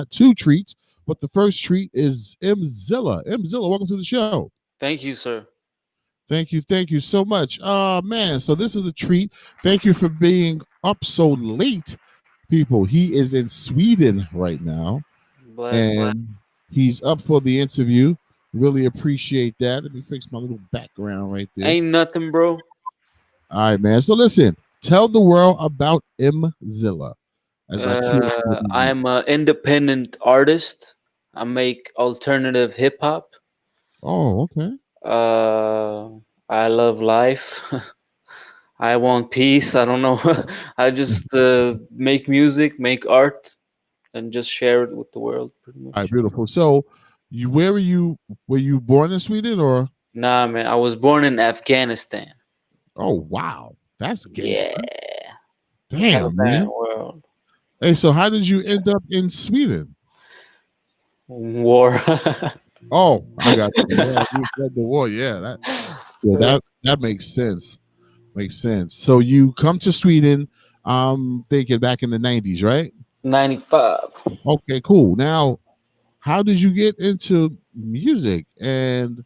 two treats, but the first treat is Mzilla. Mzilla, welcome to the show. Thank you, sir. Thank you so much. Man, so this is a treat. Thank you for being up so late, people. He is in Sweden right now, Bless, bless. and he's up for the interview. Really appreciate that. Let me fix my little background right there. Ain't nothing, bro. All right, man. So listen, tell the world about Mzilla as I cue up the music. I'm an independent artist. I make alternative hip hop. Oh, okay. Uh, I love life. I want peace. I don't know. I just make music, make art, and just share it with the world, pretty All right, much. beautiful. So, where were you? Were you born in Sweden or? Nah, man. I was born in Afghanistan. Oh, wow, that's Yeah, gangster. Taliban Damn, man. world Hey, so how did you end up in Sweden? war. Oh, I got you. Yeah, you said the war. Yeah, that makes sense. Makes sense. So you come to Sweden. Thinking back in the '90s, right? 95. Okay, cool. Now, how did you get into music, and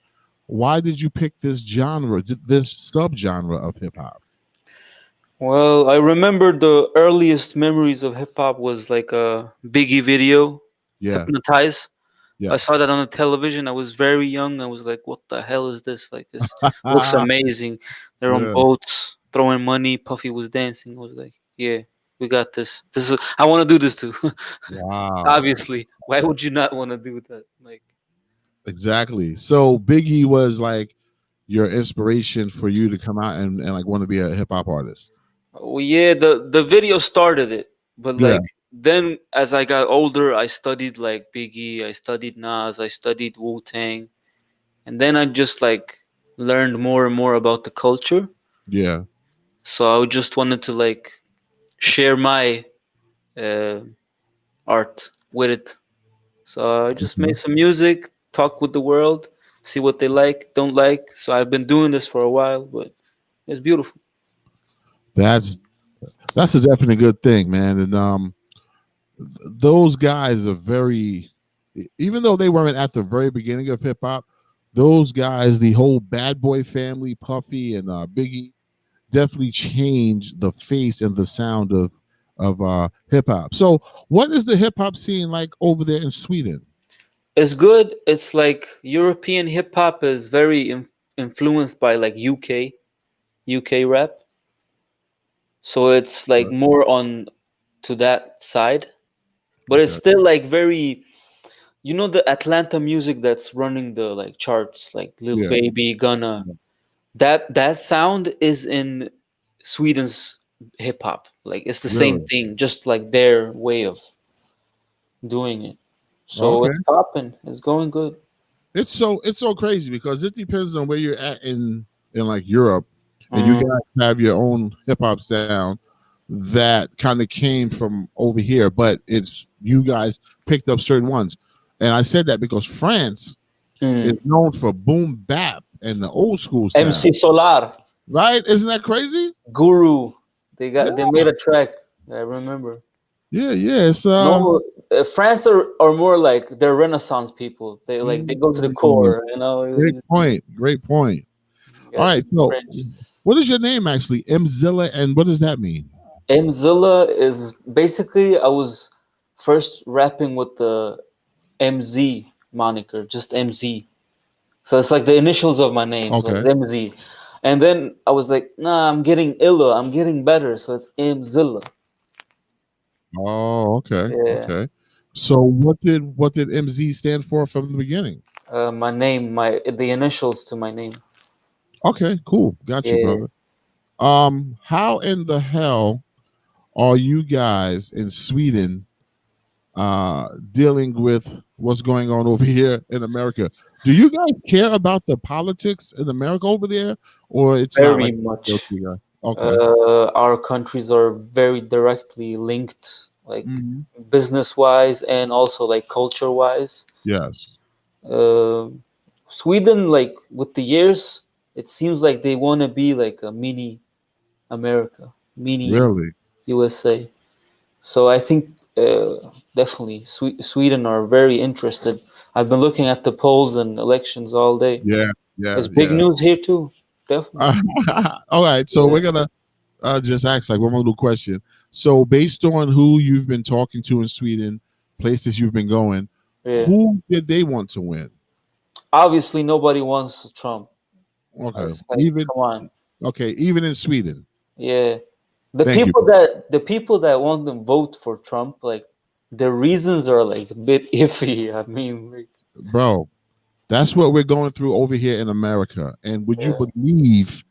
why did you pick this genre, this subgenre of hip hop? Well, I remember the earliest memories of hip hop was like a Biggie video, Yeah. Hypnotize. I saw Yes. that on the television. I was very young. I was like, what the hell is this? Like, this looks amazing. They're on Yeah. boats throwing money. Puffy was dancing. I was like, yeah, we got this. I want to do this too. Wow. Obviously. Why would you not want to do that? Like, Exactly. So Biggie was like your inspiration for you to come out and like want to be a hip hop artist. well, yeah, the video started it, but Yeah. like then as I got older, I studied like Biggie, I studied Nas, I studied Wu Tang, and then I just like learned more and more about the culture. Yeah. So I just wanted to like share my uh, art with it. So I just Mhm. made some music, talk with the world, see what they like, don't like. So I've been doing this for a while, but it's beautiful. That's that's a definitely good thing, man. And those guys are very, even though they weren't at the very beginning of hip hop, those guys, the whole Bad Boy family, Puffy and Biggie, definitely changed the face and the sound of hip hop. So, what is the hip hop scene like over there in Sweden? It's good. It's like European hip hop is very influenced by like UK rap. So it's like Right. more on to that side, but it's Okay. still like very, you know, the Atlanta music that's running the like charts, like Lil Yeah. Baby, Gunna. That sound is in Sweden's hip hop. Like it's the same Really? thing, just like their way of doing it. So Okay. it's popping. It's going good. It's so crazy because it depends on where you're at in like Europe, and you Mm. guys have your own hip hop sound that kind of came from over here, but it's you guys picked up certain ones. And I said that because France is Mm. known for boom bap and the old school sound, MC Solar, right? Isn't that crazy? Guru. Yeah, They made a track. I remember. yeah. It's No, France are more like they're Renaissance people. They go to the mm, core. You know, great point. Great point. you All got right, so fringes. what is your name actually? Mzilla, and what does that mean? Mzilla is basically I was first rapping with the MZ moniker, just MZ. So it's like the initials of my name, so it's Okay. MZ. And then I was like, nah, I'm getting illa, I'm getting better, so it's Mzilla. Oh, okay, Yeah. okay. So what did MZ stand for from the beginning? My name, my the initials to my name. Okay, cool. Got you, Yeah. brother. How in the hell are you guys in Sweden dealing with what's going on over here in America? Do you guys care about the politics in America over there, or it's not Very like a big deal to much. you guys? Okay. Our countries are very directly linked, like Mhm. business wise and also like culture wise. Yes. Uh, Sweden, like with the years, it seems like they want to be like a mini America, mini Really? USA. So I think Definitely, Sweden are very interested. I've been looking at the polls and elections all day. Yeah, yeah, It's big yeah. news here too. Definitely. All right, so Yeah. we're gonna just ask like one more little question. So, based on who you've been talking to in Sweden, places you've been going, Yeah. who did they want to win? Obviously, nobody wants Trump. Okay, It's like, even come on. okay, even in Sweden. Yeah. The Thank you, people that the people that want to vote for Trump, like the reasons are like a bit iffy. I mean, like, bro. That's what we're going through over here in America. And would you yeah. believe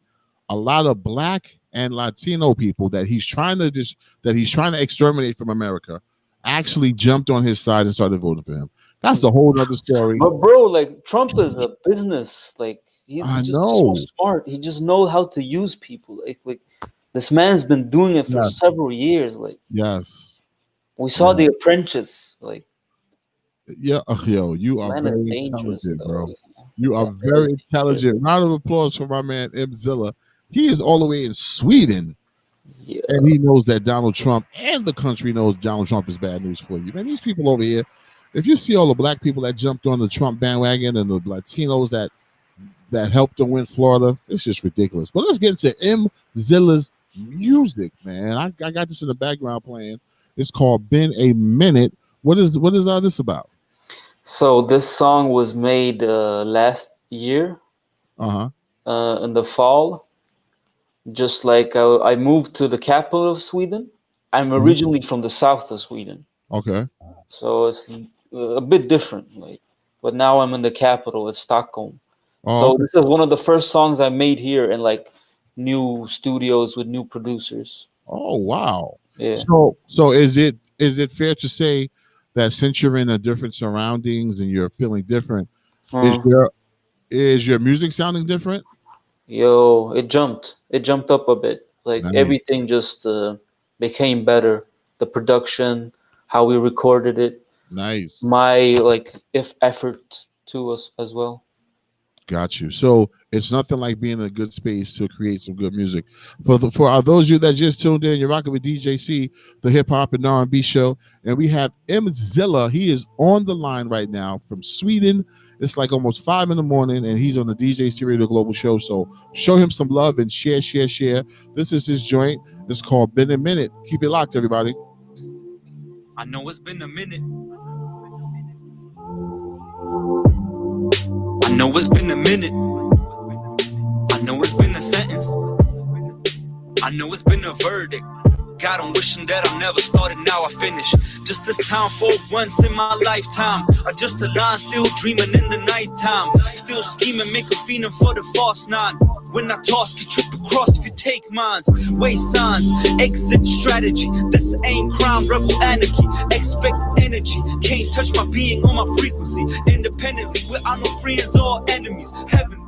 a lot of black and Latino people that he's trying to exterminate from America actually jumped on his side and started voting for him. That's a whole other story. But bro, like Trump is a business. Like he's I just so know. smart. He just knows how to use people. Like this man's been doing it for Yes. several years. Like Yes. we saw Yeah. The Apprentice. Like Yeah. Yo, you are man is very dangerous intelligent, though. bro. You are That man is very dangerous. intelligent. Round of applause for my man Mzilla. He is all the way in Sweden. Yeah. And he knows that Donald Trump and the country knows Donald Trump is bad news for you. Man, these people over here, if you see all the black people that jumped on the Trump bandwagon and the Latinos that helped to win Florida, it's just ridiculous. But let's get into M Zilla's music, man. I got this in the background playing. It's called "Been a Minute." What is this about? So this song was made last year Uh in the fall. Just like I moved to the capital of Sweden. I'm huh. originally from the south of Sweden, Okay. so it's a bit different. Like, but now I'm in the capital, it's Stockholm. Oh, So okay. this is one of the first songs I made here in like new studios with new producers. Oh, wow. Yeah. So is it fair to say that since you're in a different surroundings and you're feeling different, is Uh, your music sounding different? Yo, it jumped up a bit. Like Nice. everything just became better. The production, how we recorded it, Nice. my like if effort to us as well. Got you. So it's nothing like being in a good space to create some good music. For those of you that just tuned in, you're rocking with DJC, the hip hop and R&B show, and we have Mzilla. He is on the line right now from Sweden. It's like almost 5 in the morning, and he's on the DJC Radio Global Show. So show him some love and share, share, share. This is his joint. It's called "Been a Minute." Keep it locked, everybody. I know it's been a minute. I know it's been a minute. I know it's been a sentence. I know it's been a verdict. God, I'm wishing that I never started, now I finish. Just this time for once in my lifetime. I just a line, still dreaming in the nighttime. Still scheming, make a fiending for the false nine. When I toss, you trip across if you take mines. Way signs, exit strategy. This ain't crime, rebel anarchy. Expect energy, can't touch my being on my frequency. Independently, without no friends or enemies. Heaven.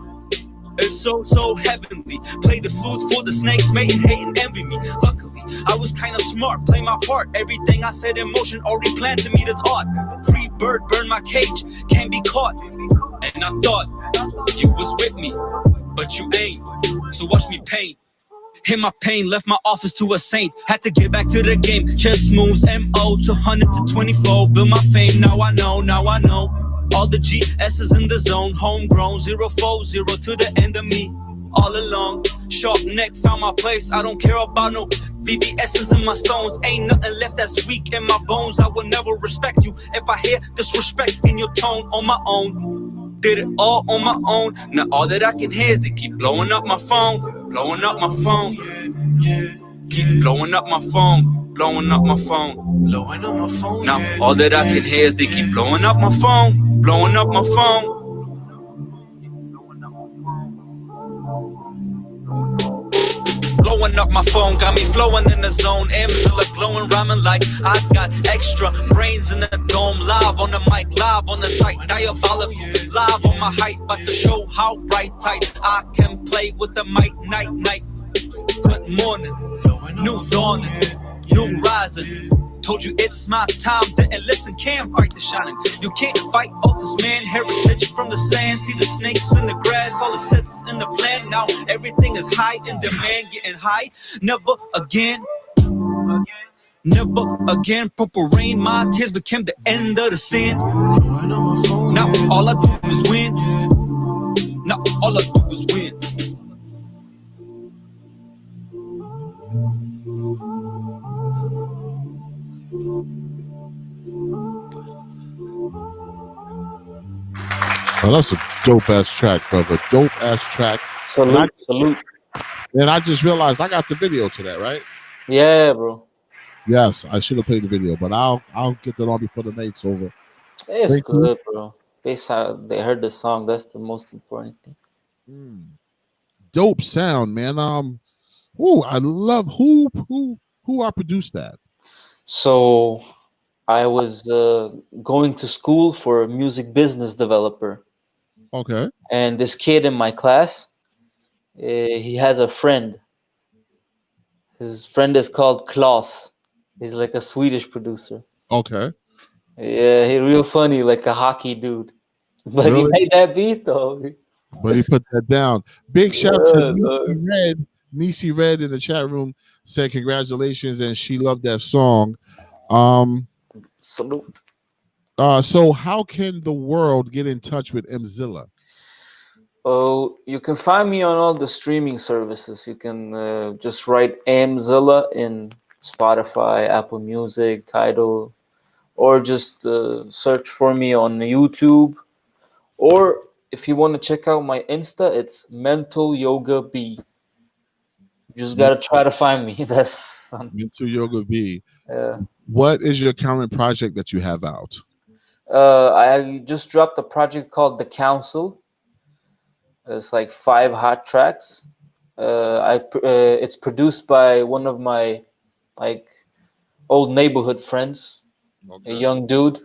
It's so heavenly. Play the flute for the snakes, mating, hating, envy me. Luckily, I was kinda smart, play my part. Everything I said in motion already planned to me as art. Free bird, burn my cage, can't be caught. And I thought you was with me, but you ain't. So watch me paint. Hit my pain, left my office to a saint. Had to get back to the game. Chess moves, MO to 100 to 24. Build my fame, now I know. All the GS's in the zone, homegrown, 040 to the end of me. All along, sharp neck, found my place. I don't care about no VVS's in my stones. Ain't nothing left that's weak in my bones. I will never respect you if I hear disrespect in your tone. On my own, did it all on my own. Now all that I can hear is they keep blowing up my phone, blowing up my phone. Keep blowing up my phone, blowing up my phone, blowing up my phone. Now all that I can hear is they keep blowing up my phone, blowing up my phone. Blowing up my phone, got me flowing in the zone. Mzilla glowing, rhyming like I got extra brains in the dome. Live on the mic, live on the site, diabolical. Live on my height, about to show how bright tight I can play with the mic, night. Good morning, new dawning, new rising. Told you it's my time, didn't listen, can't fight the shining. You can't fight off this man, heritage from the sand. See the snakes in the grass, all the sets in the plan. Now everything is high in demand, getting high, never again. Never again, purple rain, my tears became the end of the sin. Now all I do is win. Now all I do is win. Oh, that's a dope ass track, brother. Dope ass track. Salute, salute. And I just realized I got the video to that, right? Yeah, bro. Yes, I should have played the video, but I'll get that on before the night's over. It's Thank you. good, bro. They heard the song. That's the most important thing. Dope sound, man. I love who produced that. So I was going to school for a music business developer, Okay. and this kid in my class, he has a friend. His friend is called Klaus. He's like a Swedish producer. Okay. Yeah, he real funny, like a hockey dude. But Really? he made that beat though. But he put that down. Big shout Yeah, to dog. Nisi Red in the chat room said congratulations and she loved that song. Salute. So how can the world get in touch with Mzilla? Oh, you can find me on all the streaming services. You can just write Mzilla in Spotify, Apple Music, Tidal, or just search for me on YouTube. Or if you want to check out my Insta, it's Mental Yoga B. You just gotta try to find me. That's Mental Yoga B. yeah. What is your current project that you have out? I just dropped a project called The Council. It's like 5 hot tracks. It's produced by one of my like old neighborhood friends, a young dude.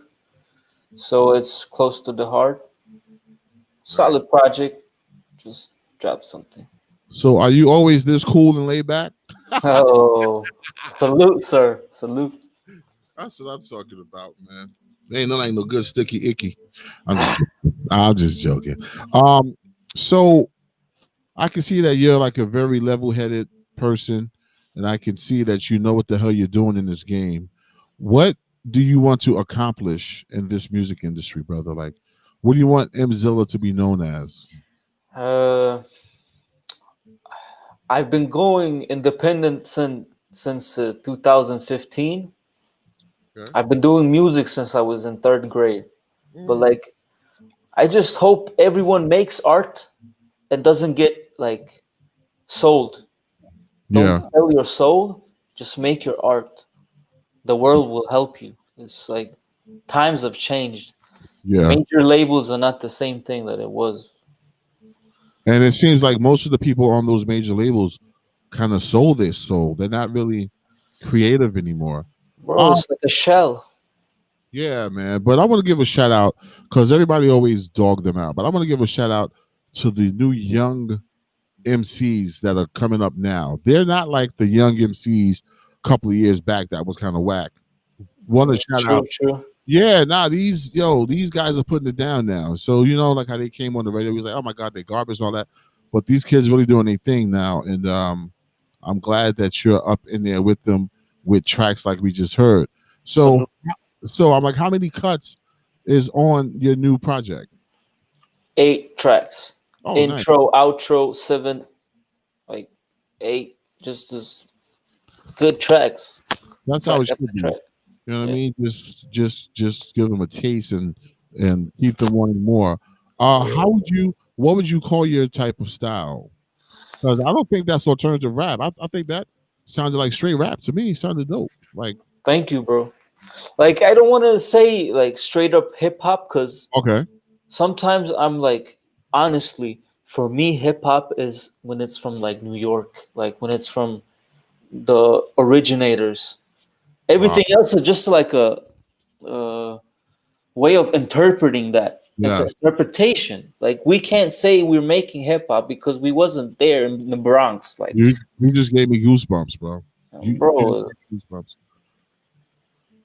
So it's close to the heart. Solid project. Just drop something. So are you always this cool and laid back? Oh, salute, sir. Salute. That's what I'm talking about, man. Ain't no good sticky icky. I'm just joking. So I can see that you're like a very level-headed person, and I can see that you know what the hell you're doing in this game. What do you want to accomplish in this music industry, brother? Like, what do you want Mzilla to be known as? I've been going independent since 2015. Okay. I've been doing music since I was in 3rd grade. But like, I just hope everyone makes art and doesn't get like sold. Don't sell your soul. Just make your art. The world will help you. It's like times have changed. Yeah. Major labels are not the same thing that it was. And it seems like most of the people on those major labels kind of sold their soul. They're not really creative anymore. Bro, it's like a shell. Yeah, man. But I want to give a shout out because everybody always dog them out. But I want to give a shout out to the new young MCs that are coming up now. They're not like the young MCs a couple of years back that was kind of whack. Want to shout out. True. Yeah, these guys are putting it down now. So, like how they came on the radio, he was like, oh my God, they garbage and all that. But these kids really doing their thing now. And I'm glad that you're up in there with them with tracks like we just heard. So I'm like, how many cuts is on your new project? 8 tracks. Oh, intro, outro, 7, like 8, just as good tracks. That's how it should be. You know what I mean? Just give them a taste and keep them wanting more. What would you call your type of style? Because I don't think that's alternative rap. I think that sounded like straight rap to me. It sounded dope. Like, thank you, bro. Like, I don't want to say like straight up hip hop because sometimes I'm like, honestly, for me, hip hop is when it's from like New York, like when it's from the originators. Everything else is just like a way of interpreting that. It's an interpretation. Like, we can't say we're making hip hop because we wasn't there in the Bronx. Like, you just gave me goosebumps, bro. Goosebumps.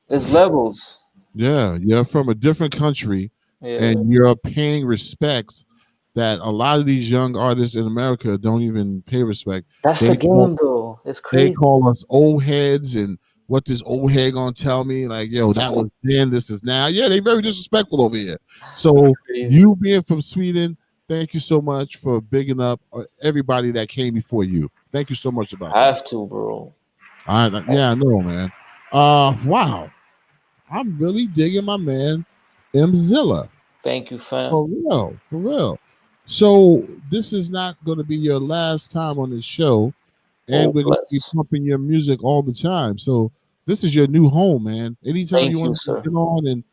There's levels. Yeah, you're from a different country, and you're paying respects that a lot of these young artists in America don't even pay respect. That's the game, though. It's crazy. They call us old heads and what this old head gonna tell me. Like, yo, that was then, this is now. Yeah, they very disrespectful over here. So you being from Sweden, thank you so much for bigging up everybody that came before you. Thank you so much about that. I have to, bro. I know, man. Wow. I'm really digging my man Mzilla. Thank you, fam. For real. So this is not going to be your last time on this show, and we're going to be pumping your music all the time. So this is your new home, man. Anytime you want to get on and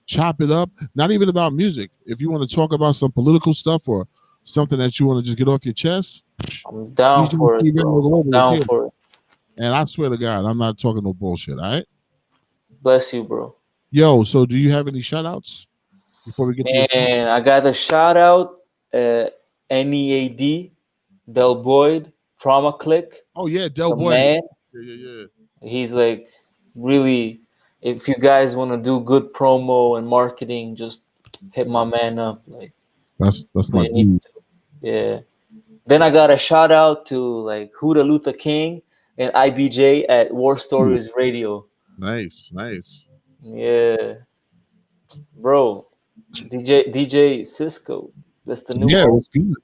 chop it up, not even about music. If you want to talk about some political stuff or something that you want to just get off your chest, I'm down for it, bro. I'm down for it. And I swear to God, I'm not talking no bullshit, all right? Bless you, bro. Yo, so do you have any shout-outs before we get to this? And I got a shout-out, NEAD, Del Boyd, Trauma Click. Oh, yeah, Del Boyd. Man. Yeah. He's like, really, if you guys want to do good promo and marketing, just hit my man up. Like, that's my dude. Yeah. Then I got a shout-out to, like, Huda Luther King and IBJ at War Stories Radio. Nice. Yeah. Bro, DJ Cisco. That's the new home. It's good.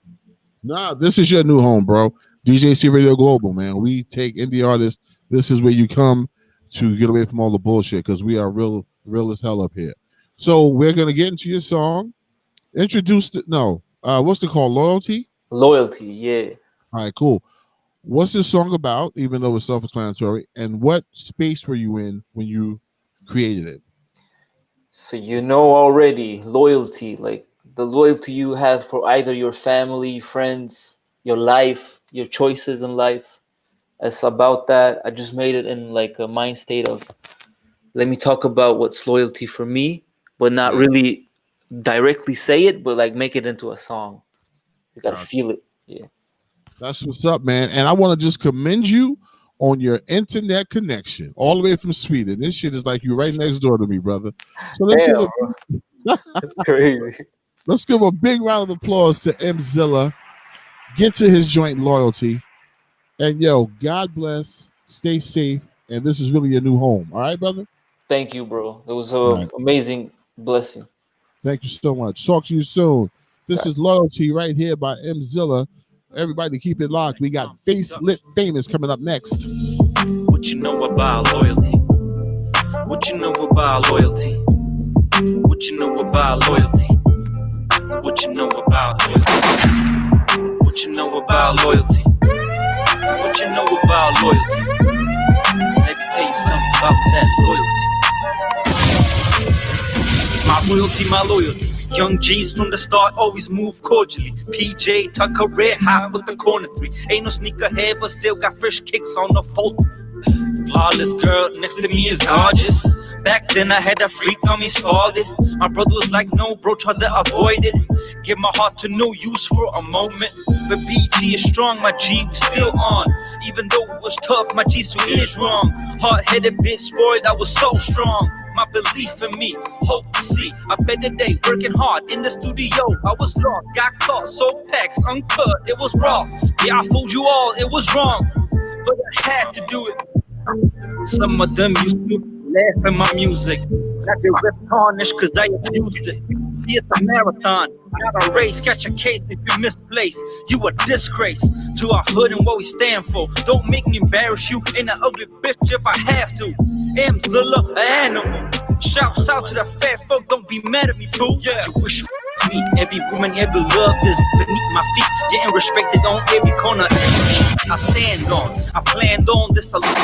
Nah, this is your new home, bro. DJC Radio Global, man. We take indie artists. This is where you come to get away from all the bullshit, because we are real as hell up here. So we're going to get into your song. What's it called? Loyalty? Loyalty, yeah. All right, cool. What's this song about, even though it's self-explanatory, and what space were you in when you created it? So you know already, loyalty, like the loyalty you have for either your family, friends, your life, your choices in life. It's about that. I just made it in like a mind state of, let me talk about what's loyalty for me, but not really directly say it, but like make it into a song. You gotta feel it. Yeah. That's what's up, man. And I want to just commend you on your internet connection all the way from Sweden. This shit is like you right next door to me, brother. So That's crazy. Let's give a big round of applause to Mzilla. Get to his joint, Loyalty. And yo, God bless. Stay safe. And this is really your new home. All right, brother? Thank you, bro. It was an amazing blessing. Thank you so much. Talk to you soon. This is Loyalty right here by Mzilla. Everybody keep it locked. We got Facelit Famous coming up next. What you know about loyalty? What you know about loyalty? What you know about loyalty? What you know about loyalty? What you know about loyalty? What you know about loyalty? Let me tell you something about that loyalty. My loyalty, my loyalty. Young G's from the start always move cordially. PJ Tucker, red hot with the corner three. Ain't no sneaker head, but still got fresh kicks on the fold. Flawless girl next to me is gorgeous. Back then I had that freak on me scalded. My brother was like, no, bro, try to avoid it. Give my heart to no use for a moment. But BG is strong, my G was still on. Even though it was tough, my G so is wrong. Hard-headed, bit spoiled, I was so strong. My belief in me, hope to see a better day, working hard in the studio. I was lost, got caught, sold packs, uncut, it was raw. Yeah, I fooled you all, it was wrong, but I had to do it. Some of them used to laugh at my music. Now they rip tarnish cause I abused it. It's a marathon, not a race. Catch a case if you misplace. You a disgrace to our hood and what we stand for. Don't make me embarrass you in an ugly bitch if I have to. Mzilla, an animal. Shouts out to the fat folk, don't be mad at me, boo. Yeah. You wish me, every woman, every love is beneath my feet. Getting respected on every corner. I stand on, I planned on this a lot.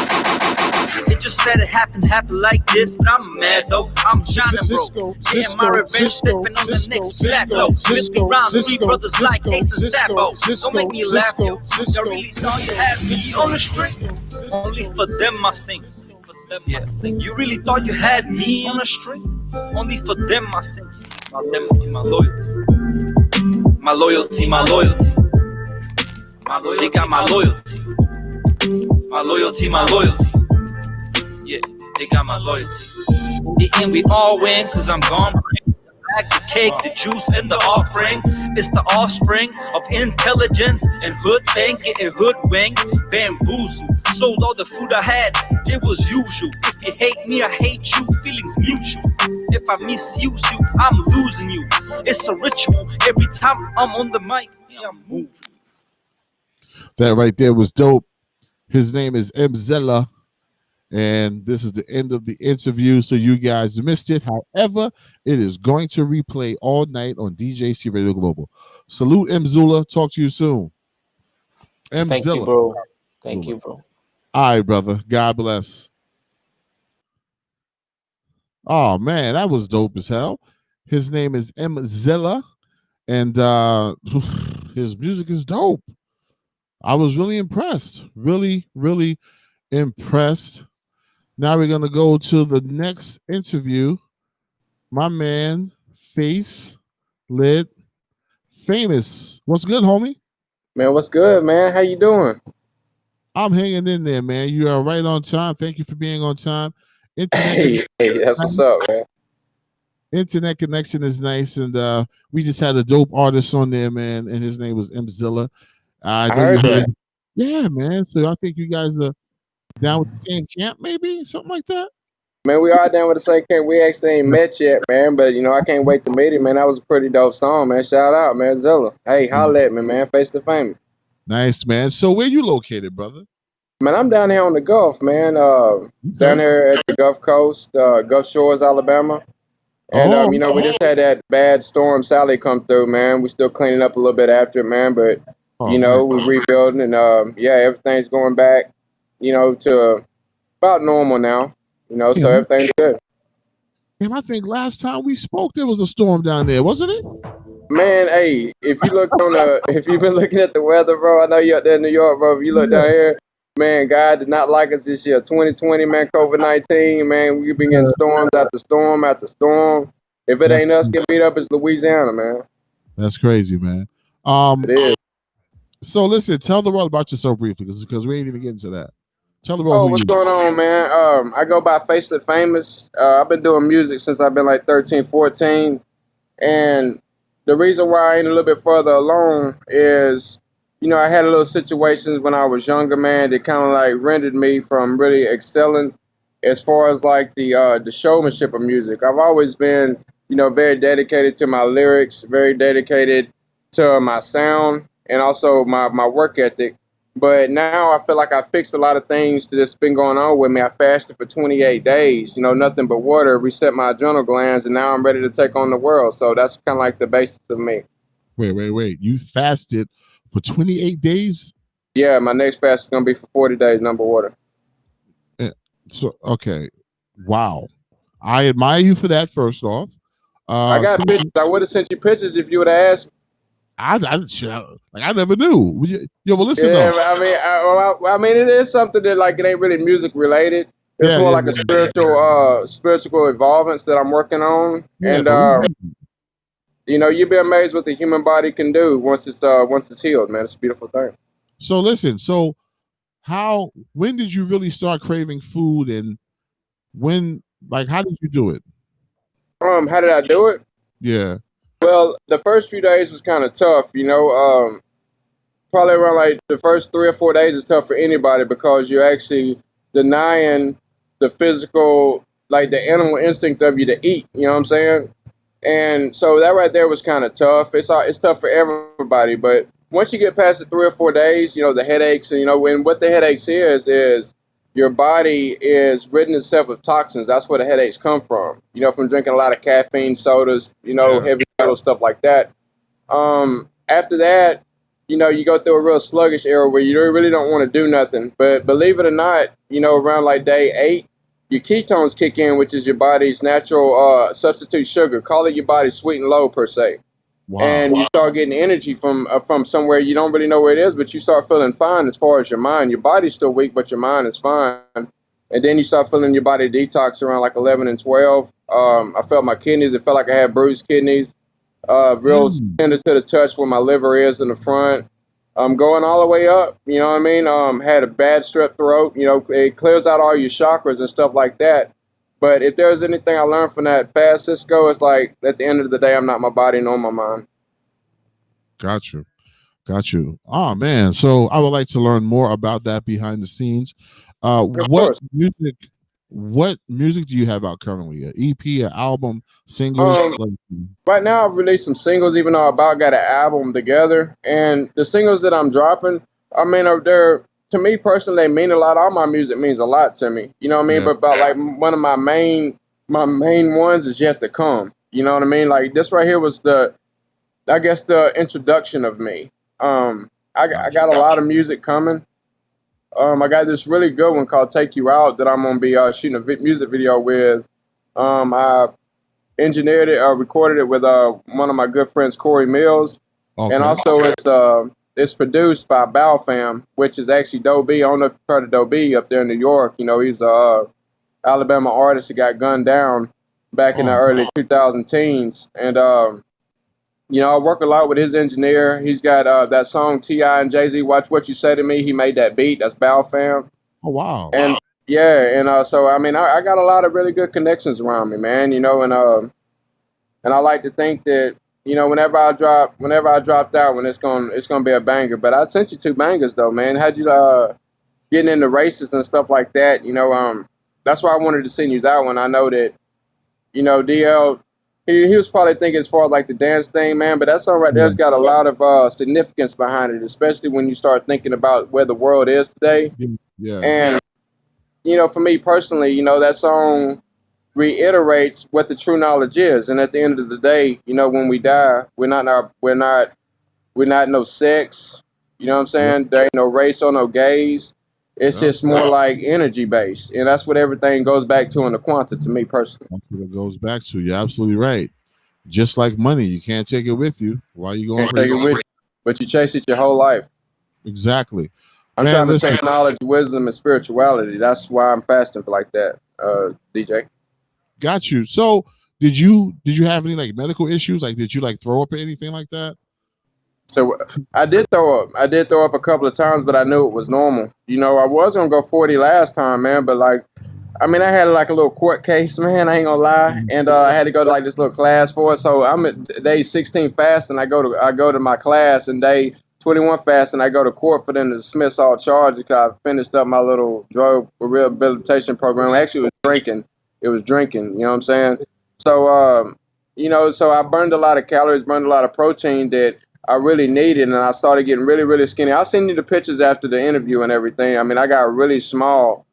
It just said it happened like this, but I'm mad though. I'm shining, bro. Getting my revenge, stepping on the next plateau. Flipping round three brothers like Ace and Sabo. Don't make me laugh, yo. Y'all really thought you had me on the street? Only for them I sing. Yeah. You really thought you had me on a string? Only for them I sing. My loyalty, my loyalty. My loyalty, my loyalty. My loyalty. They got my loyalty. My loyalty, my loyalty. Yeah, they got my loyalty. In the end, we all win, cause I'm gone. The cake, the juice, and the offering. It's the offspring of intelligence and hood thinking and hoodwink, bamboozle. sold all the food I had. It was usual. If you hate me, I hate you. Feelings mutual. If I misuse you, I'm losing you. It's a ritual. Every time I'm on the mic, I'm moving. That right there was dope. His name is Mzilla, and this is the end of the interview, so you guys missed it. However, it is going to replay all night on DJC Radio Global. Salute Mzilla. Talk to you soon. Thank you, Mzilla. bro. Thank you, bro. All right, brother. God bless. Oh man, that was dope as hell. His name is Mzilla, and his music is dope. I was really impressed. Really, really impressed. Now we're gonna go to the next interview. My man, Facelit, famous. What's good, homie? Man, what's good, man? How you doing? I'm hanging in there, man. You are right on time. Thank you for being on time. Hey, that's what's up, man. Internet connection is nice, and we just had a dope artist on there, man, and his name was Mzilla. I heard that. Yeah, man. So I think you guys are down with the same camp, maybe something like that. Man, we are down with the same camp. We actually ain't met yet, man, but I can't wait to meet him, man. That was a pretty dope song, man. Shout out, man, Zilla. Hey, holla at me, man. Face the fame. Nice, man. So where you located, brother? Man, I'm down here on the Gulf, man. Down here at the Gulf Coast, Gulf Shores, Alabama. And we just had that bad storm Sally come through, man. We still cleaning up a little bit after it, man, but we're rebuilding, and everything's going back, to about normal now. So everything's good. Damn, I think last time we spoke, there was a storm down there, wasn't it? Man, hey, if you've been looking at the weather, bro, I know you're out there in New York, bro. If you look down here, man, God did not like us this year. 2020, man, COVID-19, man, we've been getting storms after storm after storm. If it ain't us get beat up, it's Louisiana, man. That's crazy, man. It is. So listen, tell the world about yourself briefly, because we ain't even getting to that. Tell the world. What's going on, man? I go by Facelit Famous. I've been doing music since I've been like 13, 14. And the reason why I ain't a little bit further along is, I had a little situations when I was younger, man, that kind of like rendered me from really excelling as far as like the showmanship of music. I've always been, very dedicated to my lyrics, very dedicated to my sound, and also my work ethic. But now I feel like I fixed a lot of things that's been going on with me. I fasted for 28 days, nothing but water, reset my adrenal glands, and now I'm ready to take on the world. So that's kind of like the basis of me. Wait. You fasted for 28 days? Yeah, my next fast is going to be for 40 days, number water. So, okay. Wow. I admire you for that, first off. I got pictures. I would have sent you pictures if you would have asked me. I never knew. Well, listen. Yeah, I mean, it is something that like it ain't really music related. It's more like a spiritual evolvement that I'm working on, and you'd be amazed what the human body can do once it's healed, man. It's a beautiful thing. So listen. So when did you really start craving food, and how did you do it? How did I do it? Yeah. Well, the first few days was kind of tough, probably around like the first 3 or 4 days is tough for anybody because you're actually denying the physical, like the animal instinct of you to eat, you know what I'm saying? And so that right there was kind of tough. It's tough for everybody, but once you get past the 3 or 4 days, the headaches, and what the headaches is your body is ridding itself of toxins. That's where the headaches come from. From drinking a lot of caffeine, sodas, heavy metal, stuff like that. After that, you go through a real sluggish era where you really don't want to do nothing. But believe it or not, around like day 8, your ketones kick in, which is your body's natural substitute sugar. Call it your body's sweet and low, per se. Wow. And you start getting energy from somewhere you don't really know where it is, but you start feeling fine as far as your mind. Your body's still weak, but your mind is fine. And then you start feeling your body detox around like 11 and 12. I felt my kidneys. It felt like I had bruised kidneys. Real tender to the touch where my liver is in the front. Going all the way up, you know what I mean? Had a bad strep throat. It clears out all your chakras and stuff like that. But if there's anything I learned from that fast Cisco, it's like at the end of the day, I'm not my body nor my mind. Gotcha. Got you. Oh man. So I would like to learn more about that behind the scenes. Of course. What music do you have out currently? An EP, an album, singles? Um, right now I've released some singles, even though I about got an album together. And the singles that I'm dropping, I mean, they're to me personally, they mean a lot. All my music means a lot to me. You know what I mean? Yeah. But about like one of my main ones is yet to come. You know what I mean? Like this right here was I guess the introduction of me. I got a lot of music coming. I got this really good one called "Take You Out" that I'm gonna be shooting a music video with. I engineered it, recorded it with one of my good friends, Corey Mills, and Okay. also it's produced by Bow Fam, which is actually Doe B. I don't know if you've heard of Doe B up there in New York. You know, he's a Alabama artist that got gunned down back in the Oh, early 2000 teens, and you know, I work a lot with his engineer. He's got that song T.I. and Jay-Z, "Watch What You Say to Me." He made that beat. That's Bow Fam. oh wow. And yeah, and so I mean, I got a lot of really good connections around me, man. You know, and I like to think that whenever I drop that one, it's gonna be a banger. But I sent you two bangers though, man. How'd you getting into races and stuff like that? That's why I wanted to send you that one. I know that DL. He was probably thinking as far as like the dance thing, man, but that song right Yeah. there's got a lot of significance behind it, especially when you start thinking about where the world is today. Yeah. And for me personally, that song reiterates what the true knowledge is. And at the end of the day, when we die, we're not no sex. You know what I'm Yeah. saying? There ain't no race or no gays. It's Yeah. just more like energy based, and that's what everything goes back to in the quanta. To me personally, That's what it goes back to. You're absolutely right. Just like money, you can't take it with you. Why are you going can't take it crazy? with you, but you chase it your whole life. Exactly. I'm Man, trying to listen, chase knowledge, wisdom, and spirituality. That's why I'm fasting for like that, DJ. got you. So did you have any like medical issues? Like did you like throw up or anything like that? So I did throw up. I did throw up a couple of times, but I knew it was normal. I was gonna go 40 last time, man, but like, I mean, I had like a little court case, man. I ain't gonna lie, and I had to go to like this little class for it. So I'm at day 16 fast, and I go to my class, and day 21 fast, and I go to court for them to dismiss all charges because I finished up my little drug rehabilitation program. Actually, it was drinking. It was drinking. You know what I'm saying? So so I burned a lot of calories, burned a lot of protein that I really needed, and I started getting really, really skinny. I'll send you the pictures after the interview and everything. I mean, I got really small,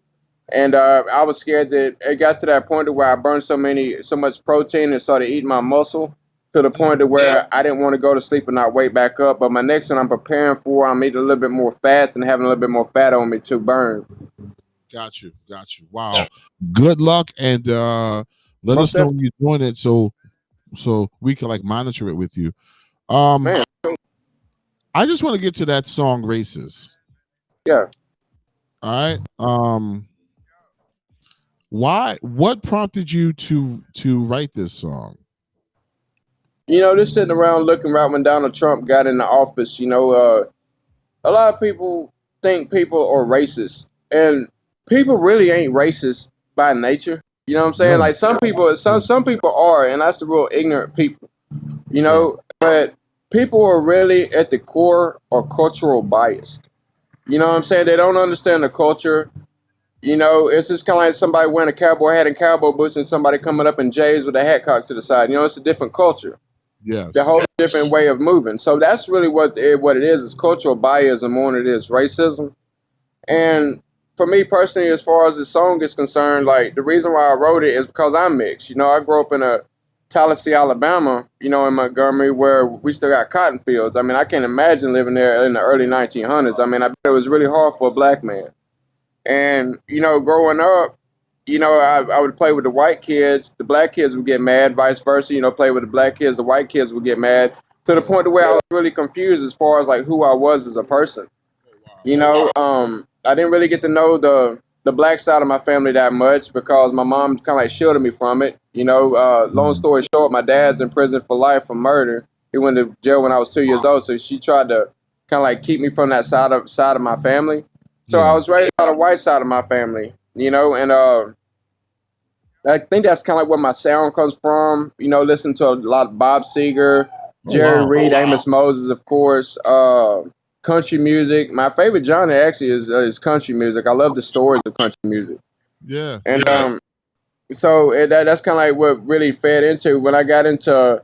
and I was scared that it got to that point to where I burned so much protein and started eating my muscle to the point to where I didn't want to go to sleep and not wake back up. But my next one I'm preparing for, I'm eating a little bit more fats and having a little bit more fat on me to burn. Got you. Got you. Wow. Good luck and let us Most know when you're doing it so we can like monitor it with you. Man, I just want to get to that song Races. yeah. All right. What prompted you to write this song? Just sitting around looking right when Donald Trump got in the office, a lot of people think people are racist, and people really ain't racist by nature. You know what I'm saying? No. Like some people are, and that's the real ignorant people. But people are really at the core are cultural biased. You know what I'm saying? They don't understand the culture. It's just kind of like somebody wearing a cowboy hat and cowboy boots, and somebody coming up in J's with a hat cocked to the side. It's a different culture. Yes. The whole different way of moving. So that's really what it is. It's cultural bias more than it is racism. And for me personally, as far as the song is concerned, like the reason why I wrote it is because I'm mixed. I grew up in a Tallahassee, Alabama, in Montgomery, where we still got cotton fields. I mean, I can't imagine living there in the early 1900s. I mean, I bet it was really hard for a black man. And, growing up, I would play with the white kids. The black kids would get mad, vice versa. Play with the black kids. The white kids would get mad to the point where I was really confused as far as like who I was as a person. I didn't really get to know the black side of my family that much because my mom kind of like shielded me from it. Long story short, my dad's in prison for life for murder. He went to jail when I was 2 years old, so she tried to kind of like keep me from that side of my family. So I was raised by the white side of my family, and I think that's kind of like where my sound comes from. Listening to a lot of Bob Seger, Jerry wow. Reed, Amos Moses, of course. Country music. My favorite genre actually is country music. I love the stories of country music. Yeah. And yeah. so that's kind of like what really fed into when I got into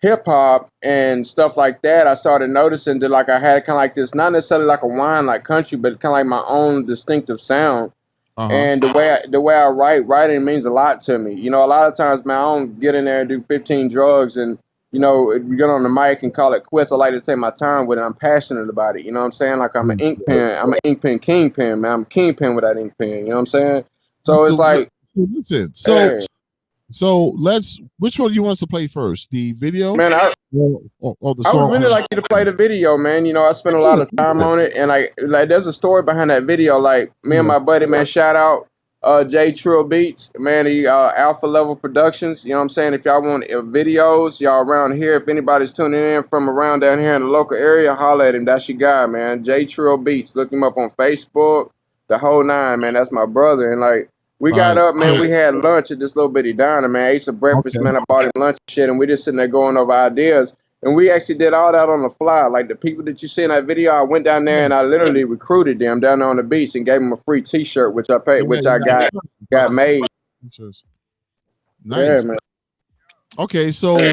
hip hop and stuff like that. I started noticing that like I had kind of like this, not necessarily like a whine like country, but kind of like my own distinctive sound. Uh-huh. And the way I writing means a lot to me. You know, a lot of times, man, I don't get in there and do 15 drugs and we get on the mic and call it quits. I like to take my time with it. I'm passionate about it. You know what I'm saying? Like I'm an ink pen. I'm an ink pen kingpin, man. I'm a kingpin with that ink pen. You know what I'm saying? So it's like, listen. hey, So which one do you want us to play first? The video? man, or the I song? would really like you to play the video, man. You know, I spent a lot of time on it, and like there's a story behind that video. Like me and my buddy, man, shout out J Trill Beats, man, he Alpha Level Productions. You know what I'm saying? If y'all want videos, y'all around here, if anybody's tuning in from around down here in the local area, holler at him. That's your guy, man. J Trill Beats. Look him up on Facebook, the whole nine, man. That's my brother. And like we got up, man. We had lunch at this little bitty diner, man. I ate some breakfast, man. I bought him lunch and shit, and we just sitting there going over ideas. And we actually did all that on the fly. Like the people that you see in that video, I went down there and I literally recruited them down there on the beach and gave them a free T-shirt, which I paid, which I got made. Nice. Yeah, man. Okay, so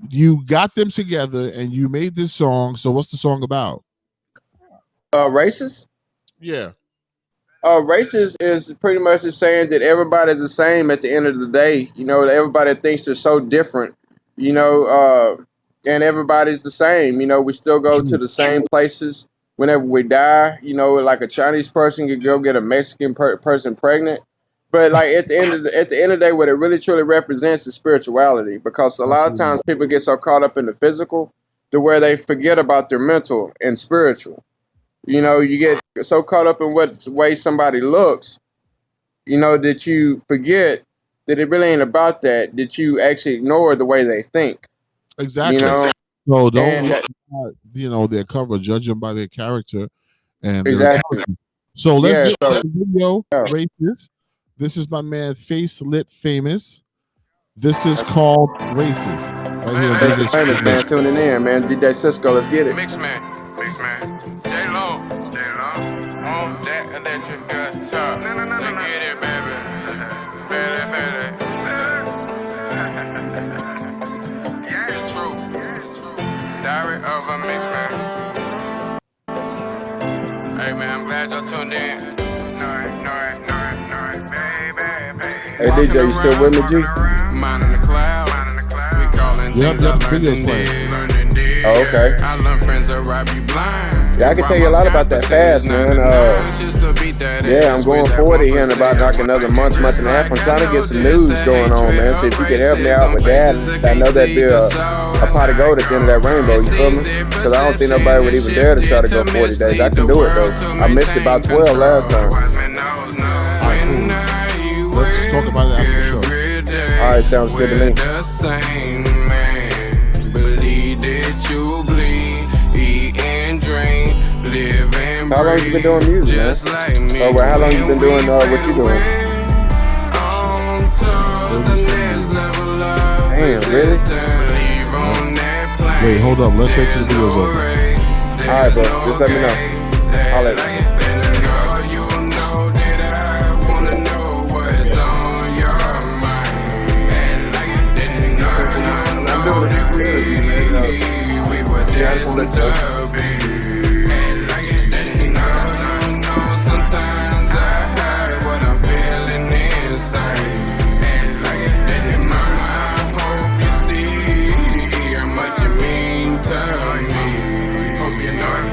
you got them together and you made this song. So what's the song about? Racist? Yeah. Racist is pretty much just saying that everybody's the same at the end of the day. You know, everybody thinks they're so different, you know, and everybody's the same. You know, we still go to the same places whenever we die. You know, like a Chinese person could go get a Mexican person pregnant. But like at the end of the day, what it really truly represents is spirituality, because a lot of times people get so caught up in the physical to where they forget about their mental and spiritual. You know, you get so caught up in what way somebody looks, you know, that you forget that it really ain't about that, that you actually ignore the way they think. Exactly. You know? So don't, you know, their cover, judge them by their character. And exactly. So let's get to the video, Racist. This is my man Facelit Famous. This is called Racist. Right here. That's the famous man tuning in, man. DJ Cisco, let's get it. Mix man. J-Lo, on that electric guitar. Let's get it, baby. Feel it. Yeah, true. Diary of a mix man. Hey man, I'm glad y'all tuned in. Hey DJ, you still with me, G? Mine in the cloud. We calling things I learned in dead. Oh, okay. I learned friends that rob you blind. Yeah, I can tell you a lot about that fast, man. Yeah, I'm going 40 here in about like another month and a half. I'm trying to get some news going on, man. So if you could help me out with that, I know that'd be a pot of gold at the end of that rainbow, you feel me? Because I don't think nobody would even dare to try to go 40 days. I can do it, though. I missed about 12 last time. Let's talk about it after the show. All right, sounds good to me. How long you been doing music, man? Oh, well, how long you been doing what you doing? Damn, really? Wait, hold up. Let's wait till the video's over. All right, bro. Just let me know. I'll let you. Sometimes I hide what I'm feeling inside. I hope you see how much you mean to me. Hope you know it.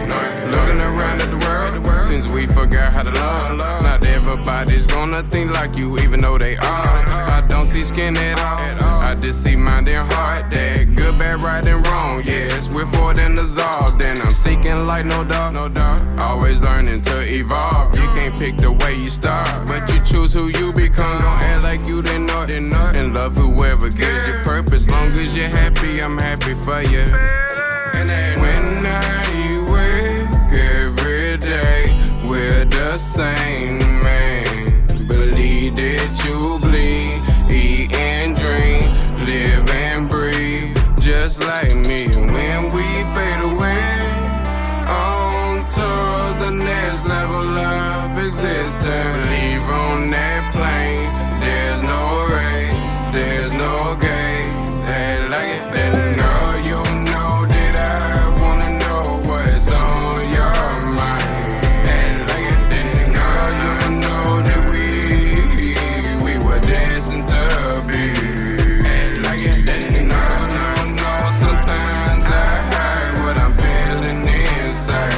Looking around at the world, since we forgot how to love. Not everybody's gonna think like you, even though they are. I don't see skin at all. I just see mind and heart. That good, bad, right, and wrong. Yes, we're for and dissolved. And I'm seeking light, no doubt. Always learning to evolve. You can't pick the way you start, but you choose who you become. Don't act like you didn't know. And love whoever gives you purpose. Long as you're happy, I'm happy for you. When I wake every day, we're the same man. Believe that you bleed, eat and drink, live and breathe. Just just like me. When we fade away, on to the next level of existence. Leave on that plane, there's no race, there's no gaze. Hey, like it, then girl, you know that I wanna know what's on your mind. Hey, like it, then girl, you know that we were destined to be. Hey, like it, then girl, you know sometimes I hide what I'm feeling inside.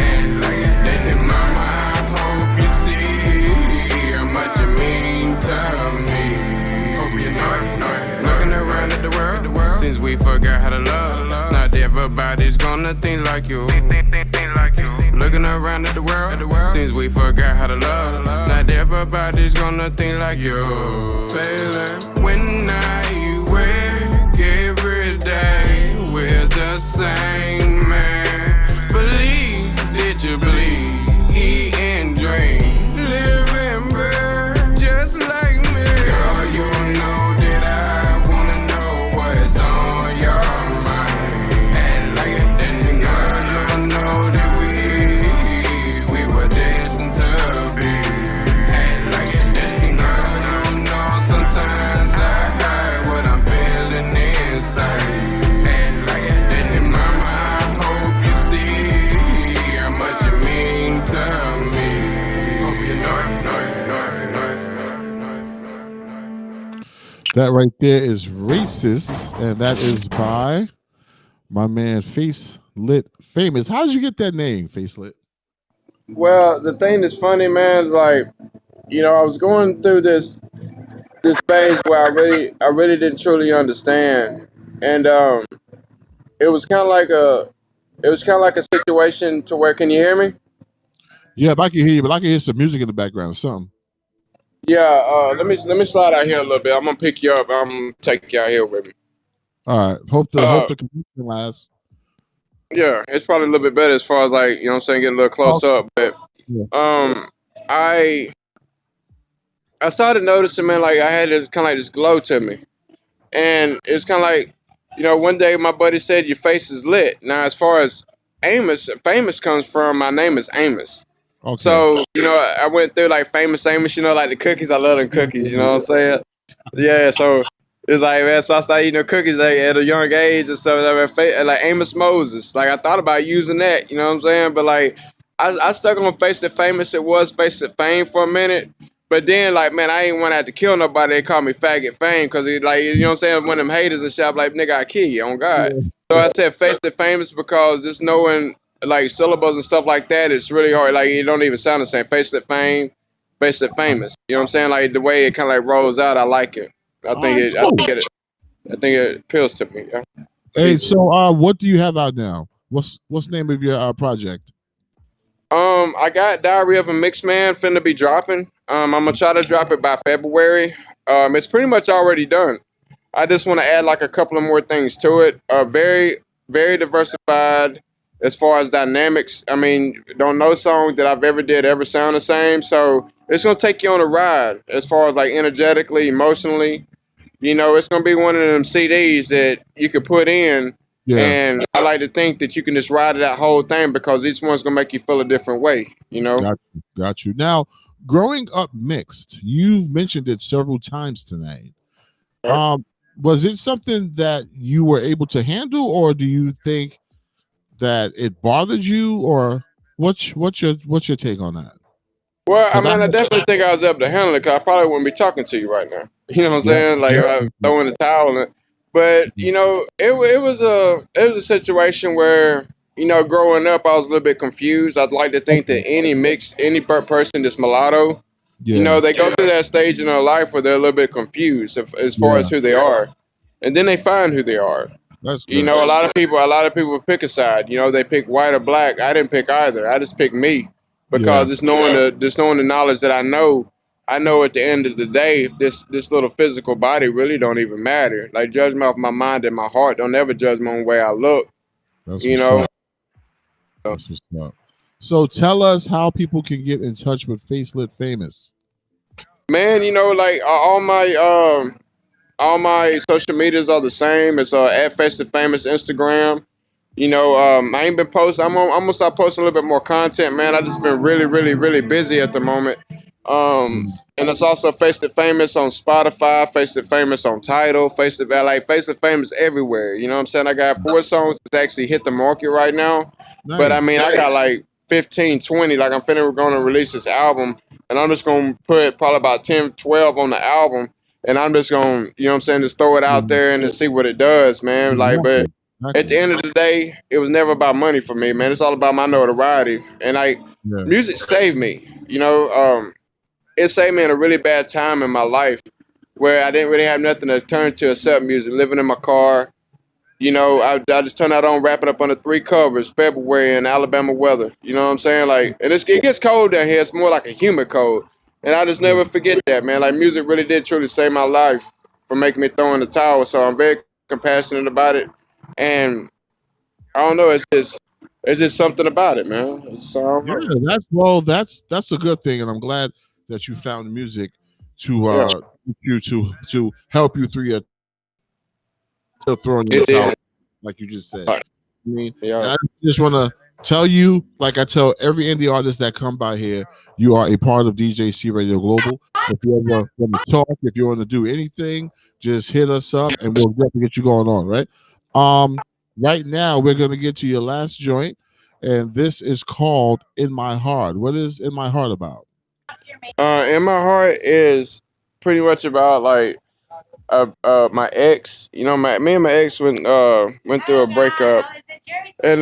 Hey, like it, then mama, I hope you see how much you mean to me. Hope you know. Looking around at the world, since we forgot how to love. Not everybody's gonna think like you. Looking around at the world, since we forgot how to love. Not everybody's gonna think like you. Facelit, when I wake every day, we're the same man. Believe, did you believe? Eat and drink, live and burn, just like me. Girl, you know that I wanna know what's on your mind. And like it, then girl, you know that we were destined to be. And like it, then girl, you know sometimes I hide what I'm feeling inside. And like it, then mama, I hope you see how much you mean to me. Hope you know. That right there is Racist, and that is by my man Facelit Famous. How did you get that name, Facelit? Well, the thing that's funny, man, is like, I was going through this phase where I really didn't truly understand, and it was kind of like a situation to where, can you hear me? Yeah, but I can hear you, but I can hear some music in the background or something. Yeah, let me slide out here a little bit. I'm gonna pick you up. I'm gonna take you out here with me. All right. Hope the connection lasts. Yeah, it's probably a little bit better as far as, like, you know what I'm saying, getting a little close up. But Yeah. I started noticing, man, like I had this kind of like this glow to me, and it's kind of like, one day my buddy said your face is lit. Now, as far as famous comes from, my name is Amos. Okay. So, I went through like famous Amos, like the cookies. I love them cookies, you know what I'm saying? Yeah, so it's like, man, so I started eating the cookies like at a young age and stuff. Like Amos Moses. Like I thought about using that, you know what I'm saying? But like I stuck on Facelit Famous. It was Facelit Fame for a minute. But then, like, man, I ain't want to have to kill nobody. They call me Faggot Fame because, like, you know what I'm saying? One of them haters and shit, I'm like, nigga, I kill you, on God. So I said Facelit Famous because just knowing, like, syllables and stuff like that, it's really hard. Like, it don't even sound the same. Facelit Fame, Facelit Famous. You know what I'm saying? Like, the way it kind of, like, rolls out, I like it. I think it appeals to me. Yeah. Hey, so what do you have out now? What's the name of your project? I got Diary of a Mixed Man finna be dropping. I'm gonna try to drop it by February. It's pretty much already done. I just want to add like a couple of more things to it. Very, very diversified as far as dynamics. I mean, don't no song that I've ever sound the same. So it's gonna take you on a ride as far as like energetically, emotionally. It's gonna be one of them CDs that you could put in. Yeah. And I like to think that you can just ride that whole thing because each one's gonna make you feel a different way, Got you. Now, growing up mixed, you've mentioned it several times tonight. Was it something that you were able to handle, or do you think that it bothered you, or what's your take on that? Well, I mean, I definitely think I was able to handle it because I probably wouldn't be talking to you right now. You know what I'm saying? Like, if I throw in the towel. But it was a situation where, growing up, I was a little bit confused. I'd like to think that any person that's mulatto, they go through that stage in their life where they're a little bit confused as far as who they are, and then they find who they are. That's good. A lot of people pick a side. They pick white or black. I didn't pick either. I just picked me because it's knowing the knowledge that I know at the end of the day, this little physical body really don't even matter. Like, judge me off my mind and my heart. Don't ever judge me on the way I look. That's what's up. So tell us how people can get in touch with Facelit Famous. Man, like all all my social medias are the same. It's at Facelit Famous Instagram. I ain't been posting. I'm gonna start posting a little bit more content, man. I just been really, really, really busy at the moment. And it's also Facelit Famous on Spotify, Facelit Famous on Tidal, Facelit Famous everywhere. You know what I'm saying? I got 4 songs that's actually hit the market right now. But I Nice. mean, I got like 15, 20. Like I'm finna going to release this album, and I'm just gonna put probably about 10, 12 on the album, and I'm just gonna, you know what I'm saying, just throw it out there and just see what it does, man. Like, but at the end of the day, it was never about money for me, man. It's all about my notoriety, and Yeah. music saved me. It saved me in a really bad time in my life where I didn't really have nothing to turn to except music. Living in my car, I just turned that on, wrapping up under 3 covers, February in Alabama weather. You know what I'm saying? Like, and it gets cold down here. It's more like a humid cold, and I just never forget that, man. Like, music really did truly save my life for making me throw in the towel. So I'm very compassionate about it, and I don't know. It's just something about it, man. That's a good thing, and I'm glad that you found music to to help you through your throwing in the towel, like you just said. I mean, I just want to tell you, like I tell every indie artist that come by here, you are a part of DJC Radio Global. If you ever want to talk, if you want to do anything, just hit us up, and we'll definitely get you going on. Right. Right now, we're gonna get to your last joint, and this is called "In My Heart." What is "In My Heart" about? In My Heart is pretty much about like my ex. Me and my ex went through a breakup, and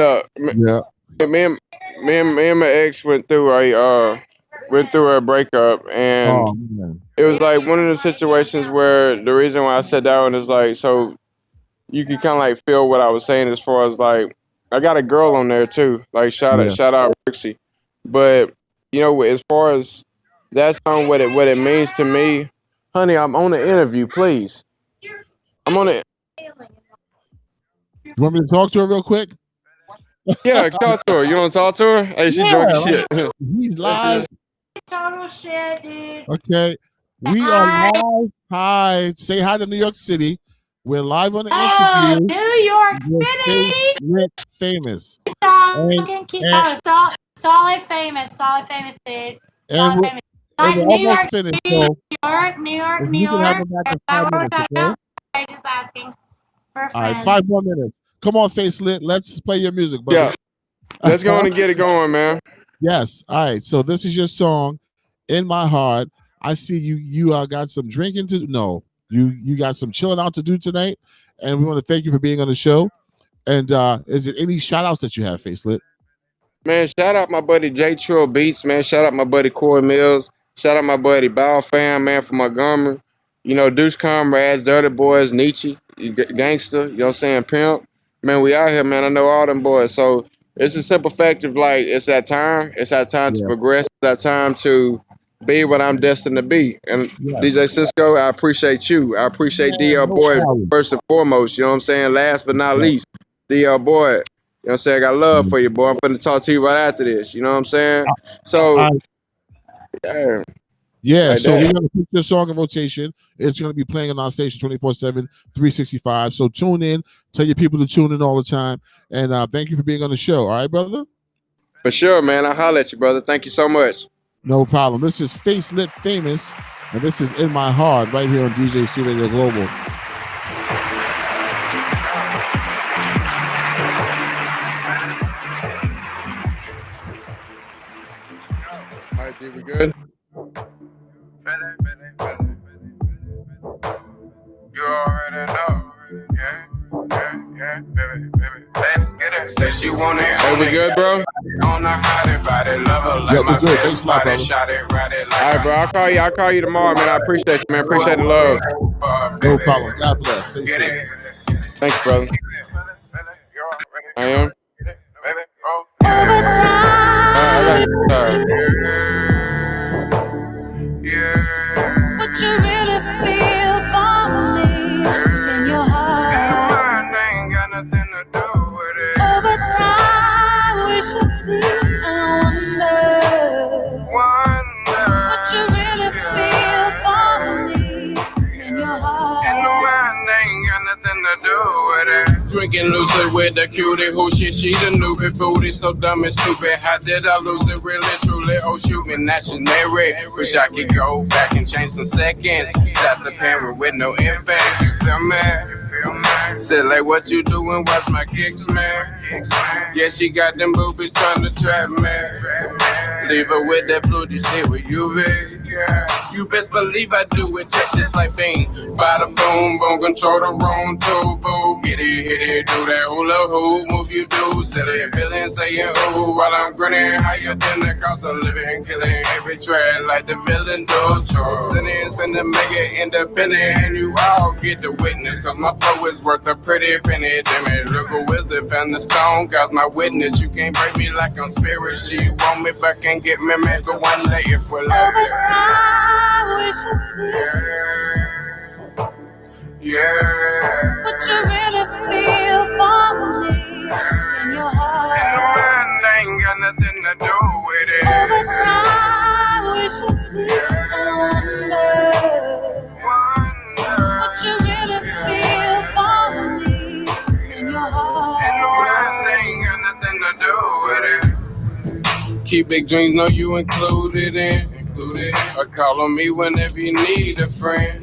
me and my ex went through a breakup, and it was like one of the situations where the reason why I sat down is like so you could kind of like feel what I was saying as far as like I got a girl on there too, like shout out Rixie, but as far as that song, what it means to me, honey, I'm on an interview, please. I'm on it. You want me to talk to her real quick? Yeah, talk to her. You want to talk to her? Hey, she drunk as shit. He's live. Total shit, dude. Okay. We are live. Hi. Say hi to New York City. We're live on the interview. New York City. Famous. Solid famous, dude. And we're almost finished. So New York. Just asking for friends. All right, 5 more minutes. Come on, Facelit. Let's play your music, buddy. Yeah. Let's go on and get it going, man. Yes. All right. So this is your song, "In My Heart." I see you got some drinking to no. You got some chilling out to do tonight. And we want to thank you for being on the show. And is there any shout outs that you have, Facelit? Man, shout out my buddy J Trill Beats, man. Shout out my buddy Corey Mills. Shout out my buddy Bow Fam, man, from Montgomery. Deuce Comrades, Dirty Boys, Nietzsche, Gangster, you know what I'm saying, Pimp. Man, we out here, man. I know all them boys. So it's a simple fact of like, it's that time. It's that time to progress. It's that time to be what I'm destined to be. And DJ Cisco, I appreciate you. I appreciate DL Boy first and foremost, you know what I'm saying? Last but not least, DL Boy. You know what I'm saying? I got love for you, boy. I'm finna talk to you right after this. You know what I'm saying? So, yeah, like so that. we're going to put this song in rotation. It's going to be playing on our station 24/7, 365. So tune in. Tell your people to tune in all the time. And thank you for being on the show. All right, brother? For sure, man. I'll holler at you, brother. Thank you so much. No problem. This is Facelit Famous, and this is "In My Heart" right here on DJC Radio Global. All right, dude, we good? You already know. Yeah, baby. Let's get it. Say she want it. Hey, we good, bro? On the hottie body, love her like Yeah, we my good. Thanks a lot, brother. shot it, ride it like All right, bro. I'll call you tomorrow, man. I appreciate you, man. Appreciate the love. No problem. God bless. Stay safe. Thanks, brother. I am. Over time, what you really feel for me in your heart. Over time, we should see and wonder what you really feel for me in your heart. Breaking loose with the cutie who she the newbie booty. So dumb and stupid. How did I lose it really truly? Oh shoot me, now she's married. Wish I could go back and change some seconds. That's a parent with no infant. You feel me? Said like what you doing, watch my kicks, man. Yeah, she got them boobies trying to trap me. Leave her with that fluid, you see where you be. You best believe I do it, check this like Bean. Bada boom, boom, control the room, too, boo. Get it, hit it, do that hula hoop, move you do. Set it, feeling, saying ooh, while I'm grinning. Higher than the cost of living, killing every track like the villain do. Sinning, finna make it independent, and you all get the witness. Cause my flow is worth a pretty penny. Damn it, look a wizard, found the stone, God's my witness. You can't break me like I'm spirit. She want me back and get me, man, go one lay it for life. Over time, we shall see Yeah. what you really feel for me in your heart. Man, I ain't got nothing to do with it. Over time, we shall see and wonder what you really feel for me in your heart. Man, I ain't got nothing to do with it. Keep big dreams, know you included in. Or call on me whenever you need a friend.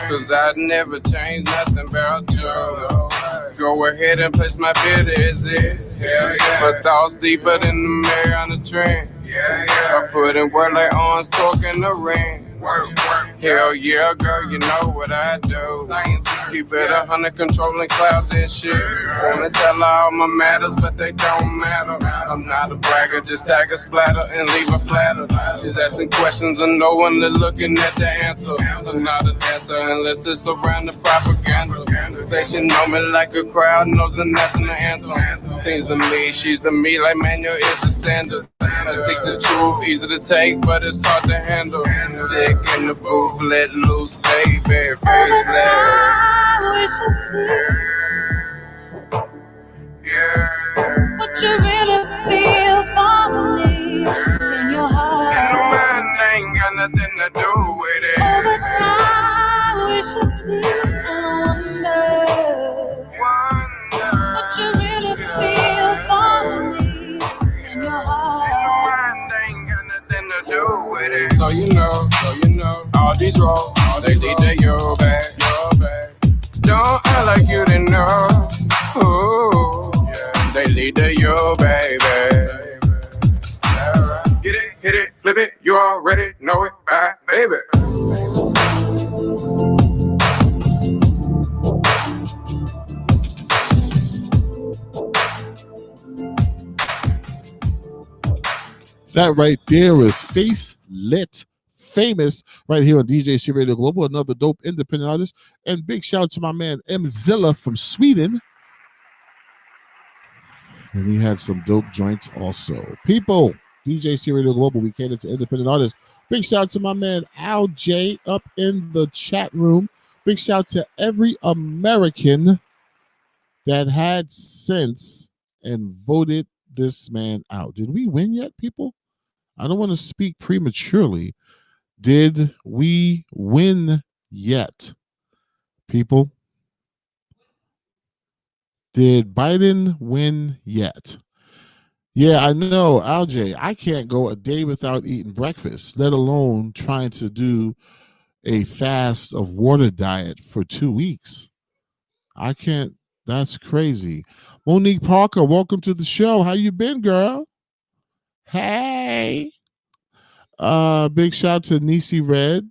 Cause I'd never change nothing about you. Go ahead and place my bid, is it? Yeah. But thoughts deeper than the mirror on the train. I put in work like arms talking the ring. Hell yeah, girl, you know what I do. Keep it 100, controlling clouds and shit. Wanna tell her all my matters, but they don't matter. I'm not a bragger, just tag a splatter and leave her flatter. She's asking questions and no one is looking at the answer. I'm not a dancer unless it's around the propaganda. Say she know me like a crowd knows the national anthem. Seems to me, she's the me like manual is the standard. I seek the truth, easy to take, but it's hard to handle. Sick in the booth, let loose, baby. Over time, we shall see what you really feel for me in your heart. Man, I ain't got nothing to do with it. Over time, we shall see and wonder what you really feel for me in your heart. Ain't got nothing to do with it. So you know, all these roles, they lead to your back. Don't act like you didn't know. Ooh, they lead to you, baby. Get it, hit it, flip it, you already know it, bye, baby. That right there is Facelit, famous right here on DJC Radio Global, another dope independent artist. And big shout out to my man Mzilla from Sweden. And he had some dope joints also. People, DJC Radio Global, we cater to independent artists. Big shout out to my man Al J up in the chat room. Big shout out to every American that had sense and voted this man out. Did we win yet, people? I don't want to speak prematurely. Did we win yet, people? Did Biden win yet? Yeah, I know, Alj. I can't go a day without eating breakfast, let alone trying to do a fast of water diet for 2 weeks. I can't. That's crazy. Monique Parker, welcome to the show. How you been, girl? Hey. Big shout to Nisi Red.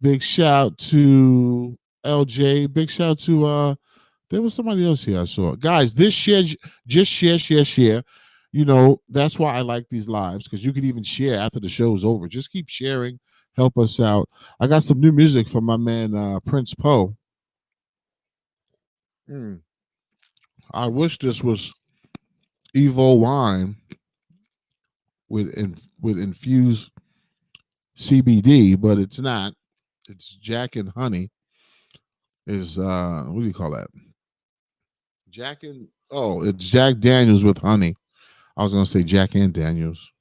Big shout to LJ. Big shout to there was somebody else here I saw. Guys, this share, just share. You know, that's why I like these lives, because you can even share after the show's over. Just keep sharing. Help us out. I got some new music from my man Prince Poe. I wish this was Evo wine with infused CBD, but it's not. It's Jack and honey. Is what do you call that? It's Jack Daniels with honey. I was gonna say Jack and Daniels.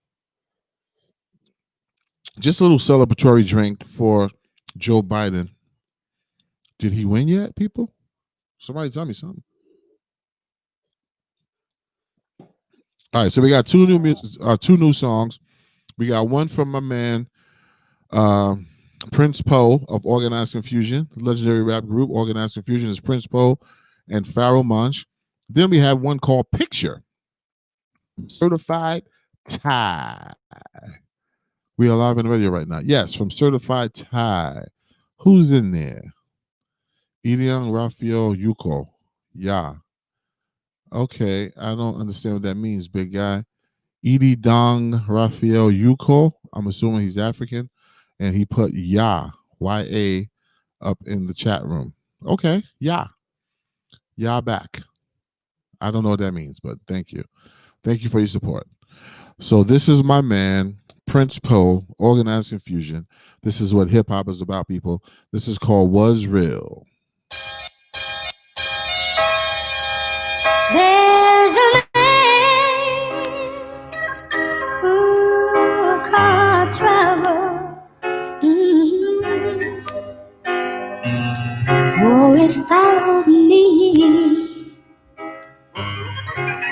Just a little celebratory drink for Joe Biden. Did he win yet, people? Somebody tell me something. All right, so we got two new songs. We got one from my man Prince Poe of Organized Confusion, legendary rap group. Organized Confusion is Prince Poe and Pharaoh Monch. Then we have one called Picture, Certified Tie. We are live on the radio right now. Yes, from Certified Tie. Who's in there? Iliang Rafael Yuko. Yeah. Okay, I don't understand what that means, big guy. Edie Dong Rafael Yuko. I'm assuming he's African. And he put Ya, Y-A, up in the chat room. Okay, Ya. Ya back. I don't know what that means, but thank you. Thank you for your support. So this is my man, Prince Poe, Organized Confusion. This is what hip hop is about, people. This is called Was Real. There's a man who caused trouble. Oh, it follows me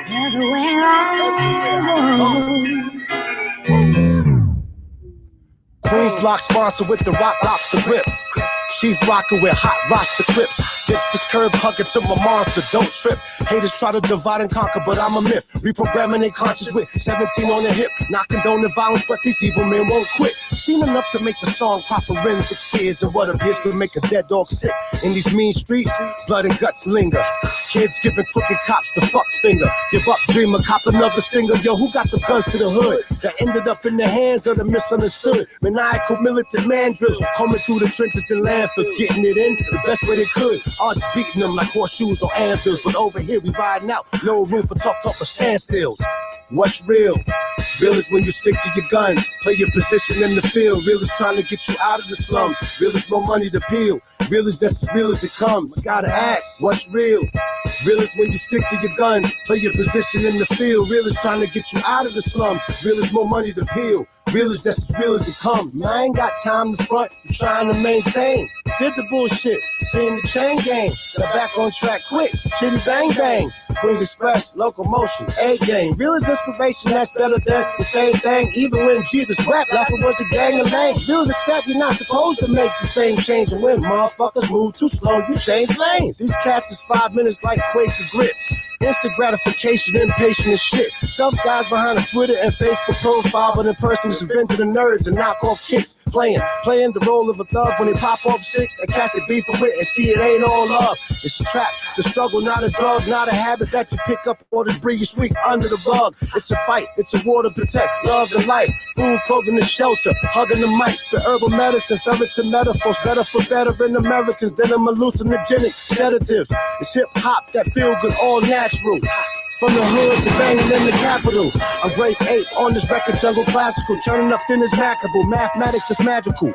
everywhere I go. Queens Block sponsor with the rock lobster grip. Chief rocker with hot roster clips. It's this curb hugger to my monster, don't trip. Haters try to divide and conquer, but I'm a myth. Reprogramming their conscious with 17 on the hip. Not condoning violence, but these evil men won't quit. Seen enough to make the song pop forensic tears. And what appears to make a dead dog sick. In these mean streets, blood and guts linger. Kids giving crooked cops the fuck finger. Give up, dreamer, cop another stinger. Yo, who got the guns to the hood? That ended up in the hands of the misunderstood. Maniacal militant mandrills coming through the trenches and landfills, getting it in the best way they could. Artists beating them like horseshoes on anvils. But over here we riding out, no room for tough talk or standstills. What's real? Real is when you stick to your guns, play your position in the field. Real is trying to get you out of the slums. Real is more money to peel. Real is that's as real as it comes. Gotta ask, what's real? Real is when you stick to your guns, play your position in the field. Real is trying to get you out of the slums. Real is more money to peel. Real is that's as real as it comes. Man, I ain't got time to front, I'm trying to maintain. Did the bullshit, seen the chain gang. Got back on track quick, chitty bang bang. Queens Express, locomotion, A-game. Real is inspiration, that's better than the same thing. Even when Jesus rapped, laughing was a gang of lame. Real is accept you're not supposed to make the same change. And when motherfuckers move too slow, you change lanes. These cats is 5 minutes like Quaker grits. Instant gratification, impatient as shit. Tough guys behind a Twitter and Facebook profile, but in person it's invented the nerds and knock off kicks. Playing the role of a thug when they pop off six and catch the beef with and see it ain't all love. It's a trap, the struggle, not a drug, not a habit that you pick up or to breathe you sweep under the rug. It's a fight, it's a war to protect, love and life. Food, clothing, and shelter, hugging the mics, the herbal medicine, ferritin metaphors, better for veteran Americans than them hallucinogenic sedatives. It's hip hop that feel good, all natural. From the hood to banging in the capital. I'm grade 8 on this record, jungle classical. Turning up thin as Macabre, mathematics that's magical.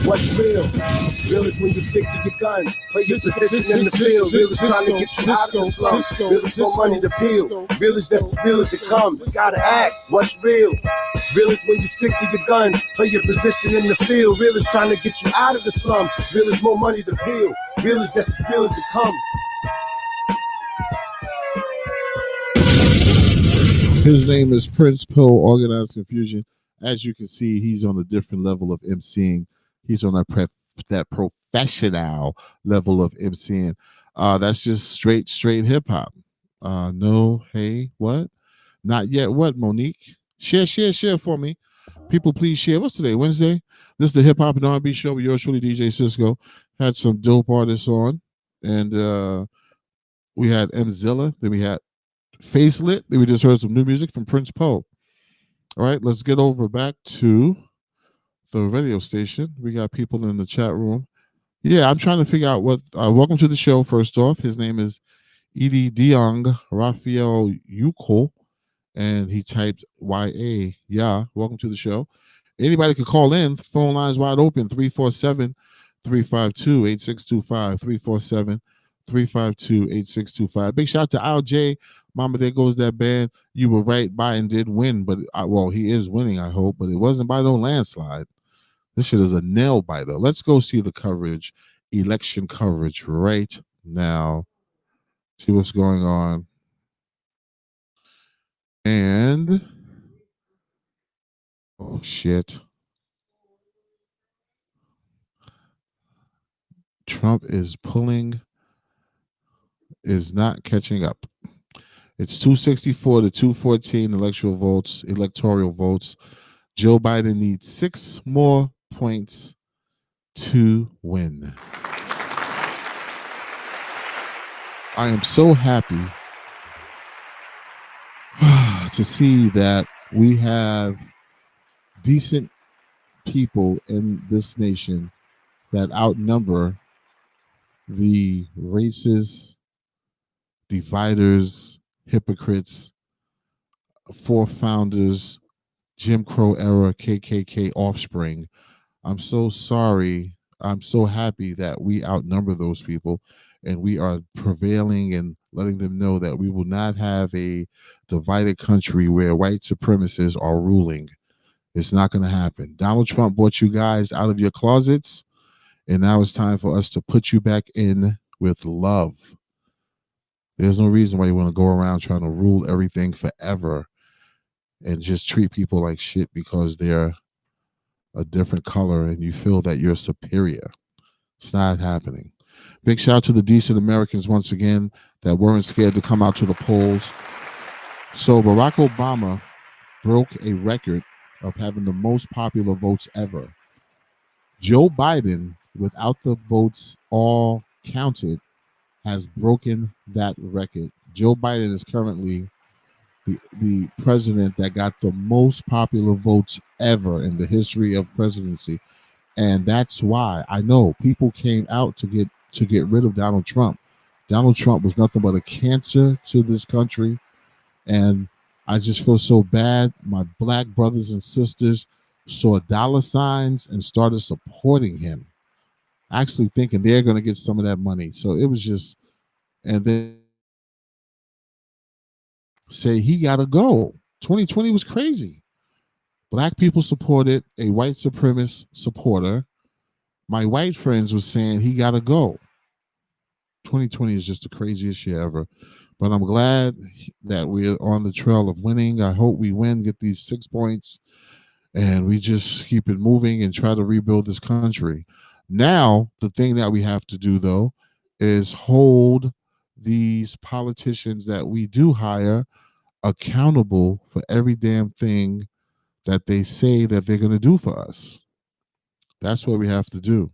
What's real? Real is when you stick to your guns, play your position in the field. Real is trying to get you out of the slums. Real is more money to peel. Real is that's as real as it comes. Gotta ask, what's real? Real is when you stick to your guns, play your position in the field. Real is trying to get you out of the slums. Real is more money to peel. Real is that's as real as it comes. His name is Prince Poe, Organized Confusion. As you can see, he's on a different level of MCing. He's on that professional level of MCing. That's just straight hip hop. No, hey, what? Not yet. What, Monique? Share for me. People, please share. What's today? Wednesday? This is the Hip Hop and R&B show with yours truly, DJ Cisco. Had some dope artists on. And we had Mzilla. Then we had Facelit. We just heard some new music from Prince Poe. All right, let's get over back to the radio station. We got people in the chat room. Yeah, I'm trying to figure out what. Welcome to the show. First off, his name is Edie Diong Rafael Yuko, and he typed YA. Yeah, welcome to the show. Anybody could call in. The phone line's wide open. 347-352-8625. 347-352-8625. Big shout out to Al J. Mama, there goes that band. You were right, Biden did win, but well, he is winning, I hope, but it wasn't by no landslide. This shit is a nail biter. Let's go see the coverage, election coverage right now. See what's going on. And oh shit. Trump is not catching up. It's 264 to 214 electoral votes. Joe Biden needs 6 more points to win. I am so happy to see that we have decent people in this nation that outnumber the racists, dividers, hypocrites, forefounders, Jim Crow era, KKK offspring. I'm so sorry. I'm so happy that we outnumber those people and we are prevailing and letting them know that we will not have a divided country where white supremacists are ruling. It's not going to happen. Donald Trump brought you guys out of your closets, and now it's time for us to put you back in with love. There's no reason why you want to go around trying to rule everything forever and just treat people like shit because they're a different color and you feel that you're superior. It's not happening. Big shout out to the decent Americans once again that weren't scared to come out to the polls. So Barack Obama broke a record of having the most popular votes ever. Joe Biden, without the votes all counted, has broken that record. Joe Biden is currently the president that got the most popular votes ever in the history of presidency. And that's why I know people came out to get rid of Donald Trump. Donald Trump was nothing but a cancer to this country. And I just feel so bad. My black brothers and sisters saw dollar signs and started supporting him, actually thinking they're going to get some of that money. So it was just, and then say he got to go. 2020 was crazy. Black people supported a white supremacist supporter. My white friends was saying he got to go. 2020 is just the craziest year ever. But I'm glad that we're on the trail of winning. I hope we win, get these 6 points, and we just keep it moving and try to rebuild this country. Now, the thing that we have to do, though, is hold these politicians that we do hire accountable for every damn thing that they say that they're going to do for us. That's what we have to do.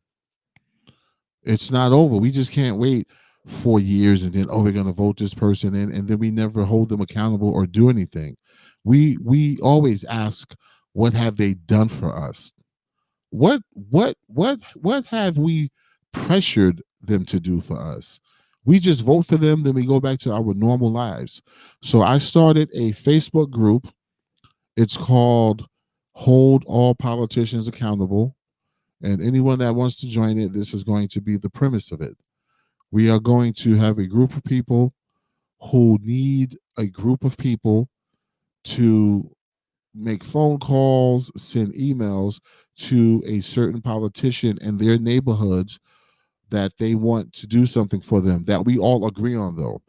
It's not over. We just can't wait 4 years and then, we're going to vote this person in, and then we never hold them accountable or do anything. We always ask, what have they done for us? What have we pressured them to do for us? We just vote for them, then we go back to our normal lives. So I started a Facebook group. It's called Hold All Politicians Accountable. And anyone that wants to join it, this is going to be the premise of it. We are going to have a group of people who need a group of people to make phone calls, send emails to a certain politician in their neighborhoods that they want to do something for them that we all agree on, though.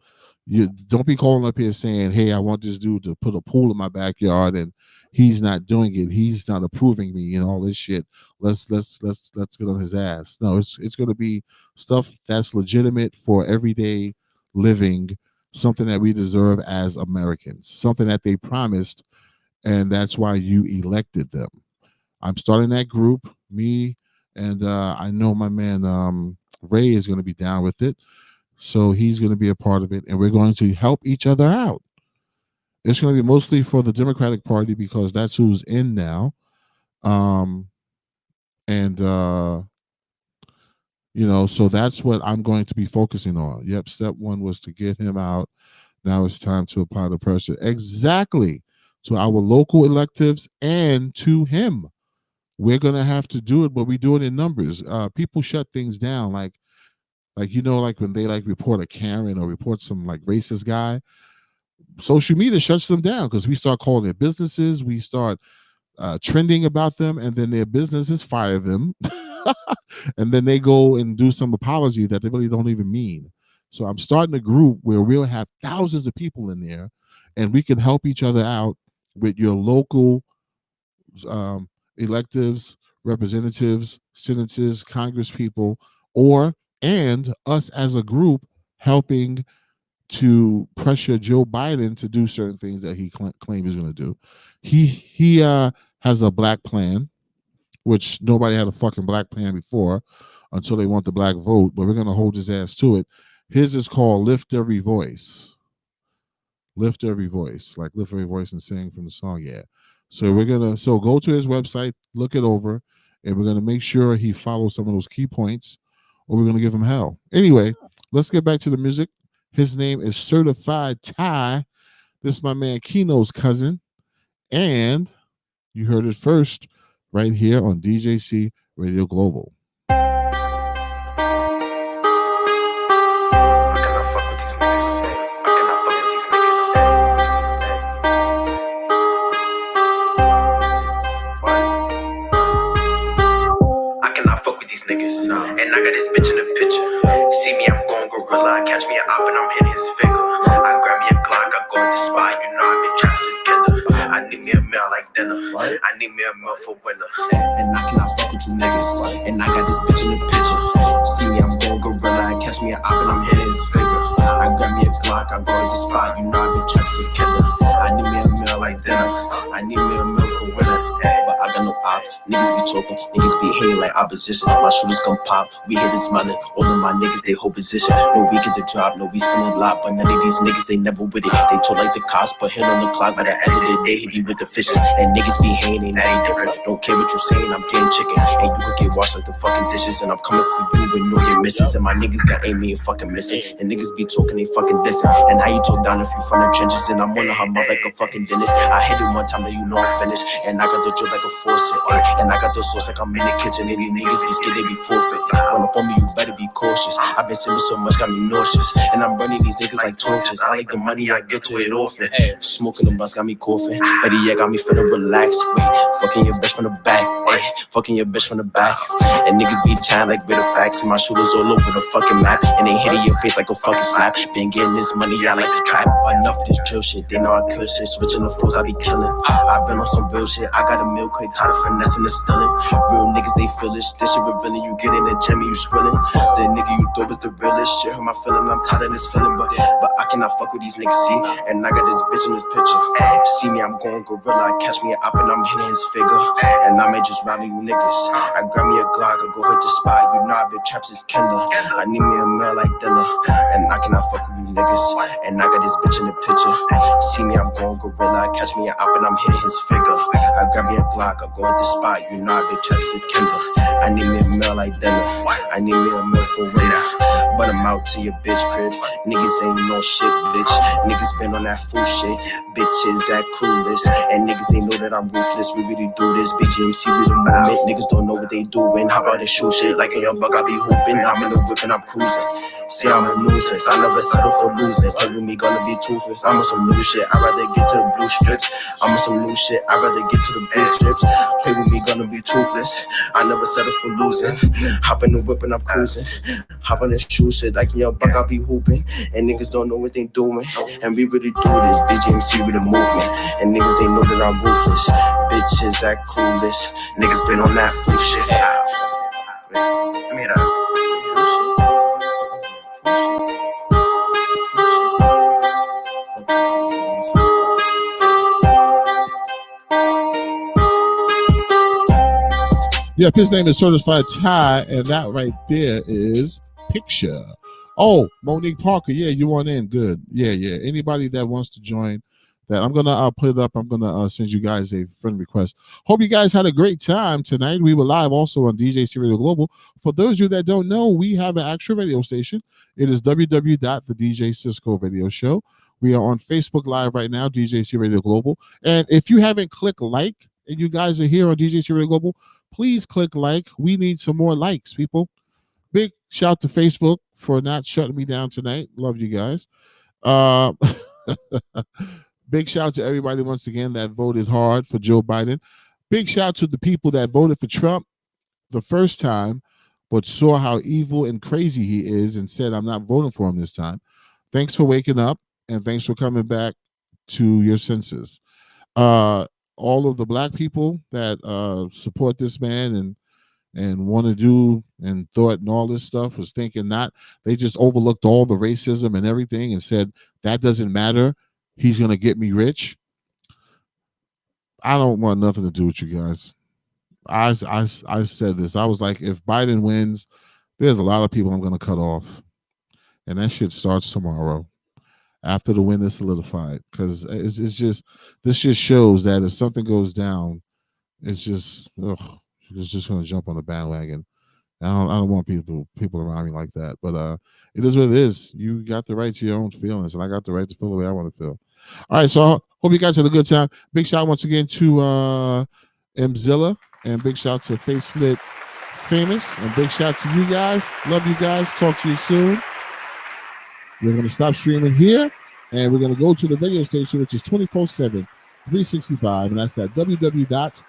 You don't be calling up here saying, hey, I want this dude to put a pool in my backyard and he's not doing it, he's not approving me and all this shit. Let's get on his ass. No, it's going to be stuff that's legitimate for everyday living, something that we deserve as Americans, something that they promised, and that's why you elected them. I'm starting that group, me, and I know my man Ray is going to be down with it. So he's going to be a part of it, and we're going to help each other out. It's going to be mostly for the Democratic Party because that's who's in now. So that's what I'm going to be focusing on. Yep, step one was to get him out. Now it's time to apply the pressure. Exactly. To our local electives and to him. We're going to have to do it, but we do it in numbers. People shut things down like when they report a Karen or report some racist guy, social media shuts them down because we start calling their businesses, we start trending about them, and then their businesses fire them. And then they go and do some apology that they really don't even mean. So I'm starting a group where we'll have thousands of people in there, and we can help each other out with your local electives, representatives, senators, congress people, and us as a group helping to pressure Joe Biden to do certain things that he claimed he's going to do. He has a black plan, which nobody had a fucking black plan before until they want the black vote, but we're going to hold his ass to it. His is called Lift Every Voice. Lift Every Voice, like Lift Every Voice and sing from the song, yeah. So we're going to go to his website, look it over, and we're going to make sure he follows some of those key points, or we're going to give him hell. Anyway, let's get back to the music. His name is Certified Ty. This is my man Keno's cousin. And you heard it first right here on DJC Radio Global. Niggas. No. And I got this bitch in the picture. See me, I'm going gorilla. Catch me an op and I'm hitting his figure. I grab me a Glock, I go into spot. You know I've been trapped since kinder. I need me a meal like dinner. What? I need me a meal for winter. And I cannot fuck with you niggas. And I got this bitch in the picture. See me, I'm going gorilla. Catch me an op and I'm hitting his figure. I grab me a Glock, I go into spot. You know I've been trapped since kinder. I need me a meal like dinner. I need me a meal for winter. But I got no ops. Niggas be talking, niggas be hating like opposition. My shooters come pop, we hit it smiling. All of my niggas, they hold position. No, we get the drop, no, we spin a lot. But none of these niggas, they never with it. They told like the cops, put hit on the clock. By the end of the day, hit you with the fishes. And niggas be hating, that ain't different. Don't care what you saying, I'm getting chicken. And you could get washed like the fucking dishes. And I'm coming for you with no your misses. And my niggas got aim, me and fucking missing. And niggas be talking, they fucking dissing. And how you talk down if you from the trenches. And I'm on her mouth like a fucking dentist. I hit it one time, but you know I'm finished. And I got the drip like a faucet. And I got the sauce like I'm in the kitchen. And these niggas be scared, they be forfeit. Run up on me, you better be cautious. I've been sipping so much, got me nauseous. And I'm burning these niggas like torches. I like the money, I get to it often. Smoking the bus got me coughing. Betty, yeah, got me feeling relaxed. Wait, fucking your bitch from the back. Ay, fucking your bitch from the back. And niggas be chatting like bitter facts. And my shooters all over the fucking map. And they hitting your face like a fucking slap. Been getting this money, I like to trap. Enough of this drill shit, they know I kill shit. Switching the fools, I be killing. I've been on some real shit. I got a meal quick, tired of finessing the stealing. Real niggas, they feel it. This shit revealing. You get in the gym, you skrillin'. The nigga you thought was the realest shit. Hurt my feeling, I'm tired of this feeling. But I cannot fuck with these niggas, see. And I got this bitch in this picture. See me, I'm going gorilla. Catch me up and I'm hitting his figure. And I may just rally you niggas. I grab me a Glock, I go hit the spot. You know I've been trapped since kinder. I need me a meal like dinner. And I cannot fuck with you niggas. And I got this bitch in the picture. See me, I'm going gorilla. Catch me up and I'm hitting his figure. I grab me a Glock, I go hit the spot. You know I've been trapped since kinder. I need me a meal like dinner. I need me a meal for winter. But I'm out to your bitch crib. Niggas ain't no shit, bitch. Niggas been on that fool shit. Bitches act clueless. And niggas, they know that I'm ruthless. We really do this. BGMC, we the moment. Niggas don't know what they doing. How about this shoe shit? Like a young buck, I be hooping. I'm in the whip and I'm cruising. See, I'm a nuisance. I never settle for losing. Play with me, gonna be toothless. I'm on some new shit. I'd rather get to the blue strips. I'm on some new shit. I'd rather get to the blue strips. Play with me, gonna be toothless. I never settle for losing. Hop in the whip and I'm cruising. Hop on this shoe shit. Like a young buck, I be hooping. And niggas don't know what they doing. And we really do this. BGMC with the movement. And niggas, they know that I'm ruthless. Bitches act clueless. Niggas been on that fool shit. Let me hear that. Yep, his name is Certified Ty, and that right there is Picture. Oh, Monique Parker, yeah, you want in, good. Yeah. Anybody that wants to join that, I'm gonna put it up. I'm gonna send you guys a friend request. Hope you guys had a great time tonight. We were live also on DJC Radio Global. For those of you that don't know, we have an actual radio station. It is www.thedjcisco Radio Show. We are on Facebook Live right now, DJC Radio Global. And if you haven't clicked like, and you guys are here on DJC Radio Global, please click like. We need some more likes, people. Big shout to Facebook for not shutting me down tonight. Love you guys. Big shout to everybody once again that voted hard for Joe Biden. Big shout to the people that voted for Trump the first time, but saw how evil and crazy he is and said, I'm not voting for him this time. Thanks for waking up, and thanks for coming back to your senses. All of the black people that support this man and want to do and thought and all this stuff was thinking not, they just overlooked all the racism and everything and said that doesn't matter. He's going to get me rich. I don't want nothing to do with you guys. I said this. I was like, if Biden wins, there's a lot of people I'm going to cut off. And that shit starts tomorrow after the win is solidified. Because it's just, this just shows that if something goes down, it's just, it's just going to jump on the bandwagon. I don't want people around me like that. But it is what it is. You got the right to your own feelings, and I got the right to feel the way I want to feel. All right, so I hope you guys had a good time. Big shout once again to Mzilla, and big shout to Facelit Famous, and big shout to you guys. Love you guys. Talk to you soon. We're going to stop streaming here, and we're going to go to the radio station, which is 24/7, 365, and that's at www.djc.com.